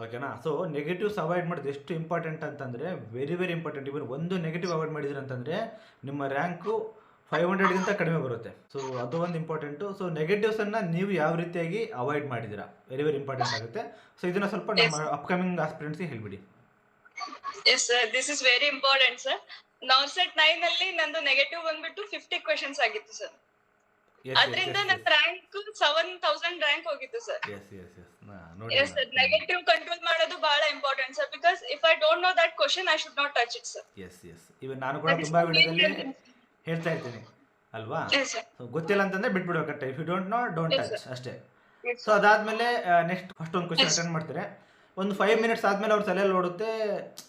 ಓಕೆನಾ? ಸೊ ನೆಗೆಟಿವ್ಸ್ ಅವಾಯ್ಡ್ ಮಾಡೋದು ಎಷ್ಟು ಇಂಪಾರ್ಟೆಂಟ್ ಅಂತಂದ್ರೆ ವೆರಿ ವೆರಿ ಇಂಪಾರ್ಟೆಂಟ್. ಇವನ್ ಒಂದು ನೆಗೆಟಿವ್ ಅವಾಯ್ಡ್ ಮಾಡಿದ್ರೆ ಅಂತಂದ್ರೆ ನಿಮ್ಮ ರ್ಯಾಂಕು 500ಗಿಂತ ಕಡಿಮೆ ಬರುತ್ತೆ. ಸೊ ಅದು ಒಂದು ಇಂಪಾರ್ಟೆಂಟು. ಸೊ ನೆಗೆಟಿವ್ಸ್ ಅನ್ನ ನೀವು ಯಾವ ರೀತಿಯಾಗಿ ಅವಾಯ್ಡ್ ಮಾಡಿದ್ದೀರಾ ವೆರಿ ವೆರಿ ಇಂಪಾರ್ಟೆಂಟ್ ಆಗುತ್ತೆ. ಸೊ ಇದನ್ನ ಸ್ವಲ್ಪ ನಮ್ಮ ಅಪ್ಕಮಿಂಗ್ ಆಸ್ಪಿರೆಂಟ್ಸ್ಗೆ ಹೇಳ್ಬಿಡಿ. Yes sir, this is very important sir. NORCET 9 ಅಲ್ಲಿ ನಂದು ನೆಗೆಟಿವ್ ಬಂದ್ಬಿಟ್ಟು 50 ಕ್ವೆಶನ್ಸ್ ಆಗಿತ್ತು ಸರ್. ಎಸ್ ಎಸ್ ಅದರಿಂದ ಎಸ್ ನನ್ನ ರ್ಯಾಂಕ್ 7000 ರ್ಯಾಂಕ್ ಹೋಗಿತ್ತು ಸರ್. ಎಸ್ ಎಸ್ ಎಸ್ ನೋಡಿ ಎಸ್ ಸರ್, ನೆಗೆಟಿವ್ ಕಂಟ್ರೋಲ್ ಮಾಡೋದು ಬಹಳ important sir. Because if I don't know that question I should not touch it sir. Yes yes ಇವನ್ ನಾನು ಕೂಡ ತುಂಬಾ ವಿಡಿಯೋದಲ್ಲಿ ಹೇಳ್ತಾ ಇರ್ತೀನಿ ಅಲ್ವಾ. Yes sir. ಸೊ ಗೊತ್ತಿಲ್ಲ ಅಂತಂದ್ರೆ ಬಿಟ್ಬಿಡ್ಬೇಕು ಕಟ್ಟೆ. If you don't know don't Yes, touch ಅಷ್ಟೇ. Yes, ಸೊ ಅದಾದ್ಮೇಲೆ ನೆಕ್ಸ್ಟ್ ಫಸ್ಟ್ ಒಂದು ಕ್ವಶನ್ ಅಟೆಂಡ್ ಮಾಡ್ತಾರೆ. ಒಂದು 5 ಮಿನಿಟ್ಸ್ ಆದ್ಮೇಲೆ ಅವ್ರ ತಲೆಯಲ್ಲಿ ಓಡುತ್ತೆ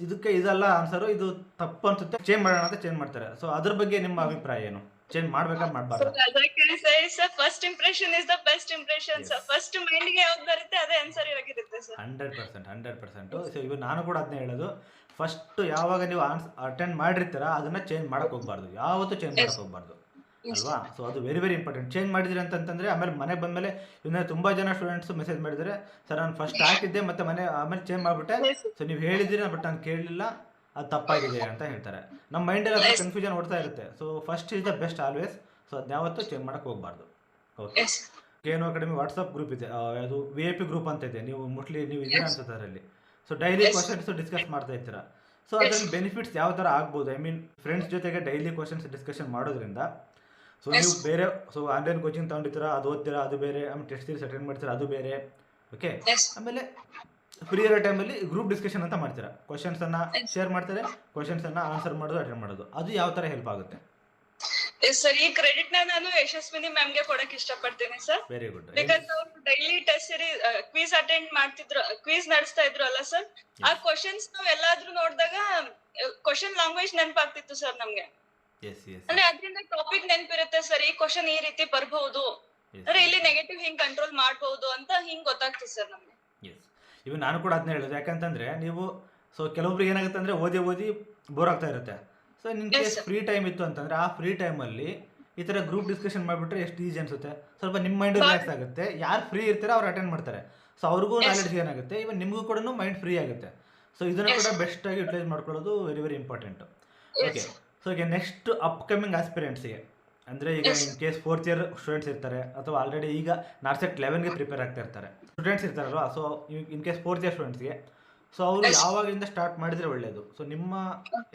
ಇದಕ್ಕೆ ಇದಲ್ಲ ಆನ್ಸರು, ಇದು ತಪ್ಪು ಅನ್ಸುತ್ತೆ, ಚೇಂಜ್ ಮಾಡೋಣ ಅಂತ ಚೇಂಜ್ ಮಾಡ್ತಾರೆ. ಸೊ ಅದ್ರ ಬಗ್ಗೆ ನಿಮ್ಮ ಅಭಿಪ್ರಾಯ ಏನು? ಚೇಂಜ್ ಮಾಡ್ಬೇಕಾ So ಮಾಡಬಾರ್ದು? as I can say, sir, first impression is the best impression, sir. Yes. First mind ಗೆ ಯಾವ್ದು ಬರುತ್ತೆ ಅದೇ ಆನ್ಸರ್ ಆಗಿರುತ್ತೆ ಸರ್. 100%. ಸೊ ಇವಾಗ ನಾನು ಕೂಡ ಅದನ್ನೇ ಹೇಳೋದು. ಫಸ್ಟ್ ಯಾವಾಗ ನೀವು ಅಟೆಂಡ್ ಮಾಡಿರ್ತೀರ ಅದನ್ನ ಚೇಂಜ್ ಮಾಡಕ್ ಹೋಗ್ಬಾರ್ದು, ಯಾವತ್ತೂ ಚೇಂಜ್ ಮಾಡಕ್ ಹೋಗ್ಬಾರ್ದು ಅಲ್ವಾ. ಸೊ ಅದು ವೆರಿ ವೆರಿ ಇಂಪಾರ್ಟೆಂಟ್. ಚೇಂಜ್ ಮಾಡಿದ್ರಿ ಅಂತಂದ್ರೆ ಆಮೇಲೆ ಮನೆಗೆ ಬಂದಮೇಲೆ ಇನ್ನು ತುಂಬಾ ಜನ ಸ್ಟೂಡೆಂಟ್ಸ್ ಮೆಸೇಜ್ ಮಾಡಿದರೆ, ಸರ್ ನಾನು ಫಸ್ಟ್ ಹಾಕಿದ್ದೆ ಮತ್ತೆ ಆಮೇಲೆ ಚೇಂಜ್ ಮಾಡ್ಬಿಟ್ಟೆ, ಸೊ ನೀವು ಹೇಳಿದಿರಿ ಬಟ್ ನಾನು ಕೇಳಲಿಲ್ಲ, ಅದು ತಪ್ಪಾಗಿದೆ ಅಂತ ಹೇಳ್ತಾರೆ. ನಮ್ಮ ಮೈಂಡಲ್ಲಿ ಅದು ಕನ್ಫ್ಯೂಷನ್ ಓಡ್ತಾ ಇರುತ್ತೆ. So first is the best always. So ಅದನ್ನ ಯಾವತ್ತೂ ಚೇಂಜ್ ಮಾಡಕ್ ಹೋಗ್ಬಾರ್ದು. Okay, Yes. KNO academy WhatsApp group ಇದೆ, ಅದು VIP ಗ್ರೂಪ್ ಅಂತ ಇದೆ, ನೀವು ಮೋಸ್ಟ್ಲಿ ನೀವು ಇದ್ದೀರಾ ಅನ್ಸುತ್ತೆ ಅದರಲ್ಲಿ. ಸೊ ಡೈಲಿ ಕ್ವಶನ್ಸ್ ಡಿಸ್ಕಸ್ ಮಾಡ್ತಾ ಇರ್ತೀರಾ. ಸೊ ಅದರಲ್ಲಿ ಬೆನಿಫಿಟ್ಸ್ ಯಾವ ಥರ ಆಗ್ಬೋದು, ಐ ಮೀನ್ ಫ್ರೆಂಡ್ಸ್ ಜೊತೆಗೆ ಡೈಲಿ ಕ್ವಶನ್ಸ್ ಡಿಸ್ಕಷನ್ ಮಾಡೋದ್ರಿಂದ. ಸೊ ನೀವು ಬೇರೆ ಆನ್ಲೈನ್ ಕೋಚಿಂಗ್ ತಗೊಂಡಿರ್ತೀರಾ, ಅದು ಓದ್ತೀರಾ, ಅದು ಬೇರೆ. ಆಮೇಲೆ ಟೆಸ್ಟ್ ಸೀರೀಸ್ ಅಟೆಂಡ್ ಮಾಡ್ತೀರಾ, ಅದು ಬೇರೆ. Okay, Yes. ಆಮೇಲೆ ಫ್ರೀ ಇರೋ ಟೈಮಲ್ಲಿ ಗ್ರೂಪ್ ಡಿಸ್ಕಷನ್ ಅಂತ ಮಾಡ್ತೀರಾ. ಕ್ವಶನ್ಸನ್ನು ಶೇರ್ ಮಾಡ್ತಾರೆ, ಕ್ವಶನ್ಸನ್ನು ಆನ್ಸರ್ ಮಾಡೋದು, ಅಟೆಂಡ್ ಮಾಡೋದು. ಅದು ಯಾವ ಥರ ಹೆಲ್ಪ್ ಆಗುತ್ತೆ? Yes, sir. ಈ ಕ್ರೆಡಿಟ್ ನಾನು ಯಶಸ್ವಿನಿ ಮ್ಯಾಮ್ ಗೆ ಕೊಡಕ್ ಇಷ್ಟಪಡ್ತೀನಿ ಸರ್. Very good. ಬಿಕಾಸ್ ಅವ್ರು daily test series quiz attend ಮಾಡ್ತಿದ್ರು, ಕ್ವಿಜ್ ನಡೆಸ್ತಾ ಇದ್ರು ಅಲ್ಲ ಸರ್. ಆ ಕ್ವಶನ್ಸ್ ನಾವ್ ಎಲ್ಲಾದ್ರೂ ನೋಡಿದಾಗ ಕ್ವಶನ್ ಲ್ಯಾಂಗ್ವೇಜ್ ನೆನಪಾಗ್ತಿತ್ತು ಸರ್ ನಮ್ಗೆ. ಎಸ್ ಎಸ್ ಅಂದ್ರೆ ಅದರಿಂದ ಟಾಪಿಕ್ ನೆನಪಿರುತ್ತೆ ಸರ್. ಈ ಕ್ವಶನ್ ಈ ರೀತಿ ಬರ್ಬಹುದು, ಅಂದ್ರೆ ಇಲ್ಲಿ ನೆಗೆಟಿವ್ ಹಿಂಗ್ ಕಂಟ್ರೋಲ್ ಮಾಡಬಹುದು ಅಂತ ಹಿಂಗ್ ಗೊತ್ತಾಗ್ತದೆ ಸರ್ ನಮ್ಗೆ. ಎಸ್, ಇವಾಗ ನಾನು ಕೂಡ ಅದನ್ನ ಹೇಳೋದು. ಯಾಕಂತಂದ್ರೆ ನೀವು ಸೊ ಕೆಲವೊಬ್ರಿಗೆ ಏನಾಗುತ್ತೆ ಅಂದರೆ ಓದಿ ಬೋರ್ ಆಗ್ತಾ ಇರುತ್ತೆ. ಸೊ ನಿನ್ Yes, case sir. Free time ಇತ್ತು ಅಂತಂದ್ರೆ ಆ ಫ್ರೀ ಟೈಮಲ್ಲಿ ಈ ಥರ ಗ್ರೂಪ್ ಡಿಸ್ಕಷನ್ ಮಾಡಿಬಿಟ್ರೆ ಎಷ್ಟು ಈಸಿ ಅನ್ಸುತ್ತೆ. ಸ್ವಲ್ಪ ನಿಮ್ಮ ಮೈಂಡ್ ರಿಲ್ಯಾಕ್ಸ್ ಆಗುತ್ತೆ. ಯಾರು ಫ್ರೀ ಇರ್ತಾರೆ ಅವ್ರು ಅಟೆಂಡ್ ಮಾಡ್ತಾರೆ. ಸೊ ಅವ್ರಿಗೂ Yes. ನಾಲೆಡ್ಜ್ ಏನಾಗುತ್ತೆ, ಇವನ್ ನಿಮಗೂ ಕೂಡ ಮೈಂಡ್ ಫ್ರೀ ಆಗುತ್ತೆ. ಸೊ ಇದನ್ನು Yes. ಕೂಡ ಬೆಸ್ಟಾಗಿ ಯುಟಿಲೈಸ್ ಮಾಡ್ಕೊಳ್ಳೋದು very very important. Yes. Okay, so ಈಗ ನೆಕ್ಸ್ಟ್ ಅಪ್ಕಮಿಂಗ್ ಆಸ್ಪಿರೆಂಟ್ಸ್ಗೆ ಅಂದರೆ ಈಗ Yes. In case 4th year students ಇರ್ತಾರೆ, ಅಥವಾ ಆಲ್ರೆಡಿ ಈಗ ನಾರ್ಸೆಟ್ 11ಗೆ ಪ್ರಿಪೇರ್ ಆಗ್ತಾ ಇರ್ತಾರೆ ಸ್ಟೂಡೆಂಟ್ಸ್ ಇರ್ತಾರಲ್ವಾ. So in case 4th year ಸ್ಟೂಡೆಂಟ್ಸ್ಗೆ ಸೊ ಅವರು Yes. ಯಾವಾಗಿಂದ ಸ್ಟಾರ್ಟ್ ಮಾಡಿದ್ರೆ ಒಳ್ಳೆಯದು? ಸೊ ನಿಮ್ಮ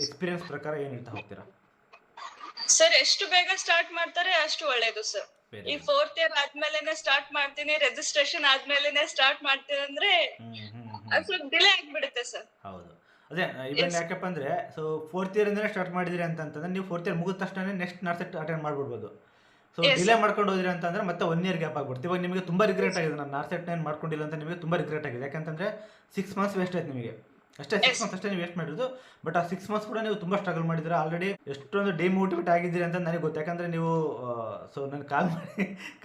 ಎಕ್ಸ್ಪೀರಿಯನ್ಸ್ ಪ್ರಕಾರ ಏನು ಹೇಳ್ತಾ ಹೋಗ್ತೀರಾ? ಸರ್ ಎಷ್ಟು ಬೇಗ ಸ್ಟಾರ್ಟ್ ಮಾಡ್ತಾರೆ ಅಷ್ಟು ಒಳ್ಳೇದು ಸರ್. Very ಈ good. 4th ಇಯರ್ ಆದ್ಮೇಲೆನೆ ಸ್ಟಾರ್ಟ್ ಮಾಡ್ತೀನಿ, ರಿಜಿಸ್ಟ್ರೇಷನ್ ಆದ್ಮೇಲೆನೆ ಸ್ಟಾರ್ಟ್ ಮಾಡ್ತೀನಿ ಅಂದ್ರೆ ಅದು ಸ್ವಲ್ಪ ಡಿಲೇ ಆಗ್ಬಿಡುತ್ತೆ ಸರ್. ಹೌದು, ಅದೇ ಇವನ್ Yes. ಯಾಕಪ್ಪ ಅಂದರೆ ಸೊ 4th ಇಯರಿಂದನೇ ಸ್ಟಾರ್ಟ್ ಮಾಡಿದ್ರಿ ಅಂತಂದ್ರೆ ನೀವು 4th ಇಯರ್ ಮುಗಿದ ತಕ್ಷಣ ನೆಕ್ಸ್ಟ್ ನಾರ್ಸೆಟ್ ಅಟೆಂಡ್ ಮಾಡ್ಬಿಡ್ಬೋದು. So Yes. ಡಿಲೇ ಮಾಡ್ಕೊಂಡು ಹೋದ್ರಿ ಅಂತಂದ್ರೆ ಮತ್ತೆ 1 ಇಯರ್ ಗ್ಯಾಪ್ ಆಗ್ಬಿಡ್ತು. ಇವಾಗ ನಿಮಗೆ ತುಂಬ ರಿಗ್ರೆಟ್ ಆಗಿದೆ, ನಾನು ನಾರ್ಸೆಟ್ ಏನು ಮಾಡ್ಕೊಂಡಿಲ್ಲ ಅಂತ ನಿಮಗೆ ತುಂಬ ರಿಗ್ರೆಟ್ ಆಗಿದೆ. ಯಾಕಂತಂದ್ರೆ 6 ಮಂತ್ಸ್ ವೇಸ್ಟ್ ಆಯ್ತು ನಿಮಗೆ ಅಷ್ಟೇ. 6 Yes. ಮಂತ್ಸ್ ಅಷ್ಟೇ ನೀವು ವೇಸ್ಟ್ ಮಾಡಿರೋದು. ಬಟ್ ಆ 6 ಮಂತ್ಸ್ ಕೂಡ ನೀವು ತುಂಬ ಸ್ಟ್ರಗಲ್ ಮಾಡಿದ್ರೆ ಆಲ್ರೆಡಿ ಎಷ್ಟೊಂದು ಡಿಮೋಟಿವೇಟ್ ಆಗಿದ್ದೀರಿ ಅಂತ ನನಗೆ ಗೊತ್ತು. ಯಾಕಂದ್ರೆ ನೀವು ಸೊ ನನಗೆ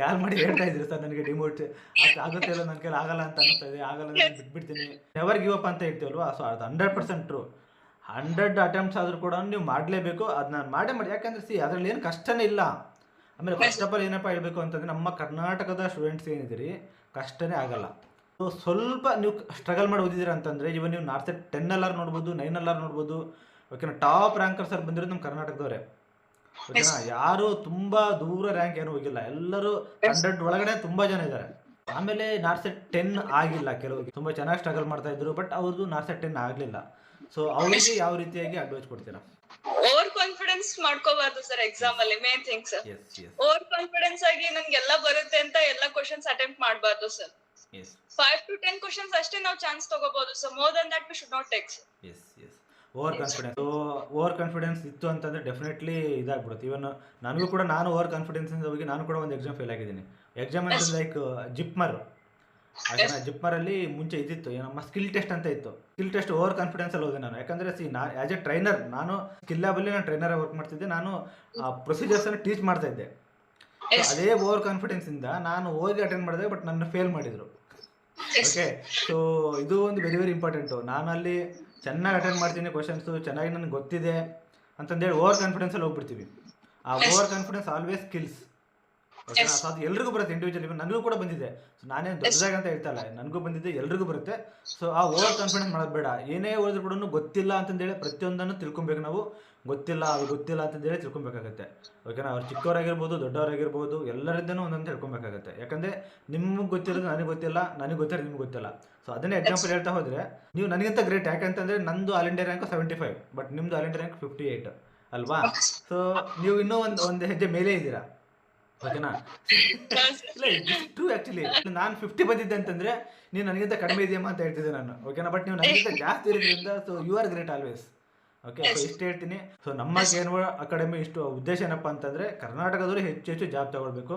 ಕಾಲ್ ಮಾಡಿ ಹೇಳ್ತಾ ಇದ್ದೀರಿ, ಸರ್ ನನಗೆ ಡಿಮೋಟಿವೇಟ್ ಆಗುತ್ತೆ ಇಲ್ಲ, ನನ್ನ ಕೈಲಿ ಆಗಲ್ಲ ಅಂತ ಅನಿಸ್ತಾ ಇದೆ, ಆಗಲ್ಲ ನಾನು ಬಿಟ್ಬಿಡ್ತೀನಿ, ನೆವರ್ ಗಿವ್ ಅಪ್ ಅಂತ ಹೇಳ್ತೀವಲ್ವಾ. ಸೊ ಅದು 100% ಟ್ರೂ. 100 ಅಟೆಂಪ್ಟ್ಸ್ ಆದರೂ ಕೂಡ ನೀವು ಮಾಡಲೇಬೇಕು, ಅದನ್ನ ಮಾಡಿ. ಯಾಕಂದ್ರೆ ಅದರಲ್ಲಿ ಏನು ಕಷ್ಟನೇ ಇಲ್ಲ. ಆಮೇಲೆ ಫಸ್ಟ್ ಆಫ್ ಆಲ್ ಏನಪ್ಪ ಹೇಳಬೇಕು ಅಂತಂದರೆ ನಮ್ಮ ಕರ್ನಾಟಕದ ಸ್ಟೂಡೆಂಟ್ಸ್ ಏನಿದ್ದೀರಿ ಕಷ್ಟನೇ ಆಗಲ್ಲ. ಸೊ ಸ್ವಲ್ಪ ನೀವು ಸ್ಟ್ರಗಲ್ ಮಾಡಿ ಓದಿದ್ದೀರ ಅಂತಂದರೆ ಇವಾಗ ನೀವು ನಾರ್ಸೆಟ್ 10 ಎಲ್ಲಾರು ನೋಡ್ಬೋದು, 9 ಎಲ್ಲಾರು ನೋಡ್ಬೋದು. ಓಕೆನಾ, ಟಾಪ್ ರ್ಯಾಂಕರ್ಸ್ ಅಲ್ಲಿ ಬಂದಿರೋದು ನಮ್ಮ ಕರ್ನಾಟಕದವರೇ. ಓಕೆನಾ, ಯಾರು ತುಂಬ ದೂರ ರ್ಯಾಂಕ್ ಏನು ಹೋಗಿಲ್ಲ, ಎಲ್ಲರೂ 100 ಒಳಗಡೆ ತುಂಬ ಜನ ಇದ್ದಾರೆ. ಆಮೇಲೆ ನಾರ್ಸೆಟ್ 10 ಆಗಿಲ್ಲ, ಕೆಲವರಿಗೆ ತುಂಬ ಚೆನ್ನಾಗಿ ಸ್ಟ್ರಗಲ್ ಮಾಡ್ತಾ ಇದ್ರು, ಬಟ್ ಅವ್ರದ್ದು ನಾರ್ಸೆಟ್ 10 ಆಗಲಿಲ್ಲ. ಸೊ ಅವರಿಗೆ ಯಾವ ರೀತಿಯಾಗಿ ಅಡ್ವೈಸ್ ಕೊಡ್ತೀರಾ? ಓವರ್ ಕಾನ್ಫಿಡೆನ್ಸ್ ಮಾಡ್ಕೋಬಾರ್ದು ಸರ್ ಎಕ್ಸಾಮ್ ಅಲ್ಲಿ, main thing sir. Yes yes over confidence ಆಗಿ ನನ್ಗೆಲ್ಲ ಬರುತ್ತೆ ಅಂತ ಎಲ್ಲ ಕ್ವಶನ್ಸ್ ಅಟೆಂಪ್ಟ್ ಮಾಡಬಾರ್ದು ಸರ್. ಎಸ್ 5 to 10 ಕ್ವಶನ್ಸ್ ಅಷ್ಟೇ ನಾವು ಚಾನ್ಸ್ ತಗೋಬಹುದು sir. More than that we should not take. Yes over confidence ಇತ್ತು ಅಂತಂದ್ರೆ ಡೆಫಿನೆಟ್ಲಿ ಇದಾಗ್ಬಿಡುತ್ತೆ. ಇವನ್ ನನಗೂ ಕೂಡ, ನಾನು ಓವರ್ ಕಾನ್ಫಿಡೆನ್ಸ್ ಇಂದ ಹೋಗಿ ನಾನು ಕೂಡ ಒಂದು ಎಕ್ಸಾಮ್ ಫೇಲ್ ಆಗಿದ್ದೀನಿ. ಎಕ್ಸಾಮ್ ಅಂತ ಲೈಕ್ ಜಿಪ್ಮರ್ ಅಲ್ಲಿ ಮುಂಚೆ ಇದಿತ್ತು, ನಮ್ಮ ಸ್ಕಿಲ್ ಟೆಸ್ಟ್ ಅಂತ ಇತ್ತು. ಸ್ಕಿಲ್ ಟೆಸ್ಟ್ ಓವರ್ ಕಾನ್ಫಿಡೆನ್ಸ್ ಅಲ್ಲಿ ಹೋದೆ ನಾನು. ಯಾಕಂದ್ರೆ ಆಸ್ ಎ ಟ್ರೈನರ್, ನಾನು ಸ್ಕಿಲ್ ಲ್ಯಾಬಲ್ಲಿ ನಾನು ಟ್ರೈನರ್ ವರ್ಕ್ ಮಾಡ್ತಿದ್ದೆ, ನಾನು ಪ್ರೊಸೀಜರ್ಸ್ ಅನ್ನು ಟೀಚ್ ಮಾಡ್ತಾ ಇದ್ದೆ. So ಅದೇ ಓವರ್ ಕಾನ್ಫಿಡೆನ್ಸ್ ಇಂದ ನಾನು ಹೋಗಿ ಅಟೆಂಡ್ ಮಾಡಿದೆ, ಬಟ್ ನನ್ನ ಫೇಲ್ ಮಾಡಿದ್ರು. ಓಕೆ, ಸೊ ಇದು ಒಂದು ವೆರಿ ವೆರಿ ಇಂಪಾರ್ಟೆಂಟು. ನಾನು ಅಲ್ಲಿ ಚೆನ್ನಾಗಿ ಅಟೆಂಡ್ ಮಾಡ್ತೀನಿ, ಕ್ವಶನ್ಸು ಚೆನ್ನಾಗಿ ನನಗೆ ಗೊತ್ತಿದೆ ಅಂತಂದೇಳಿ ಓವರ್ ಕಾನ್ಫಿಡೆನ್ಸಲ್ಲಿ ಹೋಗ್ಬಿಡ್ತೀವಿ. ಆ ಓವರ್ ಕಾನ್ಫಿಡೆನ್ಸ್ ಆಲ್ವೇಸ್ ಸ್ಕಿಲ್ಸ್. ಓಕೆನಾ, ಸೊ ಅದು ಎಲ್ರಿಗೂ ಬರುತ್ತೆ ಇಂಡಿವಿಜುವಲ್. ನನಗೂ ಕೂಡ ಬಂದಿದೆ. ಸೊ ನಾನೇನು ದೊಡ್ಡದಾಗಿ ಅಂತ ಹೇಳ್ತಾ ಇಲ್ಲ, ನನಗೂ ಬಂದಿದೆ, ಎಲ್ರಿಗೂ ಬರುತ್ತೆ. ಸೊ ಆ ಓವರ್ ಕಾನ್ಫಿಡೆನ್ಸ್ ಮಾಡೋದು ಬೇಡ. ಏನೇ ಓದಿದ್ರು ಕೂಡ ಗೊತ್ತಿಲ್ಲ ಅಂತಂದೇಳಿ ಪ್ರತಿಯೊಂದನ್ನು ತಿಳ್ಕೊಬೇಕು ನಾವು. ಗೊತ್ತಿಲ್ಲ ಅದು ಗೊತ್ತಿಲ್ಲ ಅಂತಂದೇಳಿ ತಿಳ್ಕೊಬೇಕಾಗತ್ತೆ. ಓಕೆನಾ? ಅವ್ರು ಚಿಕ್ಕವರಾಗಿರ್ಬೋದು, ದೊಡ್ಡವರಾಗಿರ್ಬೋದು, ಎಲ್ಲರಿಂದನೂ ಒಂದೊಂದು ತಿಳ್ಕೊಬೇಕಾಗತ್ತೆ. ಯಾಕಂದರೆ ನಿಮಗೆ ಗೊತ್ತಿರೋದು ನನಗೆ ಗೊತ್ತಿಲ್ಲ, ನನಗೆ ಗೊತ್ತಿರೋದು ನಿಮ್ಗೆ ಗೊತ್ತಿಲ್ಲ. ಸೊ ಅದನ್ನೇ ಎಕ್ಸಾಂಪಲ್ ಹೇಳ್ತಾ ಹೋದರೆ, ನೀವು ನನಗಿಂತ ಗ್ರೇಟ್. ಯಾಕಂತಂದರೆ ನಂದು ಆಲ್ ಇಂಡಿಯಾ ರ್ಯಾಂಕ್ 75, ಬಟ್ ನಿಮ್ಮದು ಆಲ್ ಇಂಡಿಯಾ ರ್ಯಾಂಕ್ 58 ಅಲ್ವಾ? ಸೊ ನೀವು ಇನ್ನೂ ಒಂದು ಹೆಜ್ಜೆ ಮೇಲೆ ಇದ್ದೀರಾ. ಓಕೆನಾ? ಇಲ್ಲ, ಇಟ್ಸ್ ಟ್ರೂ ಆ್ಯಕ್ಚುಲಿ. ನಾನು 50 ಬಂದಿದ್ದೆ ಅಂತಂದರೆ ನೀವು ನನಗಿಂತ ಕಡಿಮೆ ಇದೆಯಮ್ಮ ಅಂತ ಹೇಳ್ತಿದ್ದೆ ನಾನು. ಓಕೆನಾ? ಬಟ್ ನೀವು ನನಗಿಂತ ಜಾಸ್ತಿ ಇರೋದ್ರಿಂದ so you are great always. Okay, so ಇಷ್ಟು ಹೇಳ್ತೀನಿ. ಸೊ ನಮ್ಮ ಕೇನ್ವ ಅಕಾಡೆಮಿ ಇಷ್ಟು ಉದ್ದೇಶ ಏನಪ್ಪ ಅಂತಂದರೆ ಕರ್ನಾಟಕದವರು ಹೆಚ್ಚು ಹೆಚ್ಚು ಜಾಬ್ ತಗೊಳ್ಬೇಕು.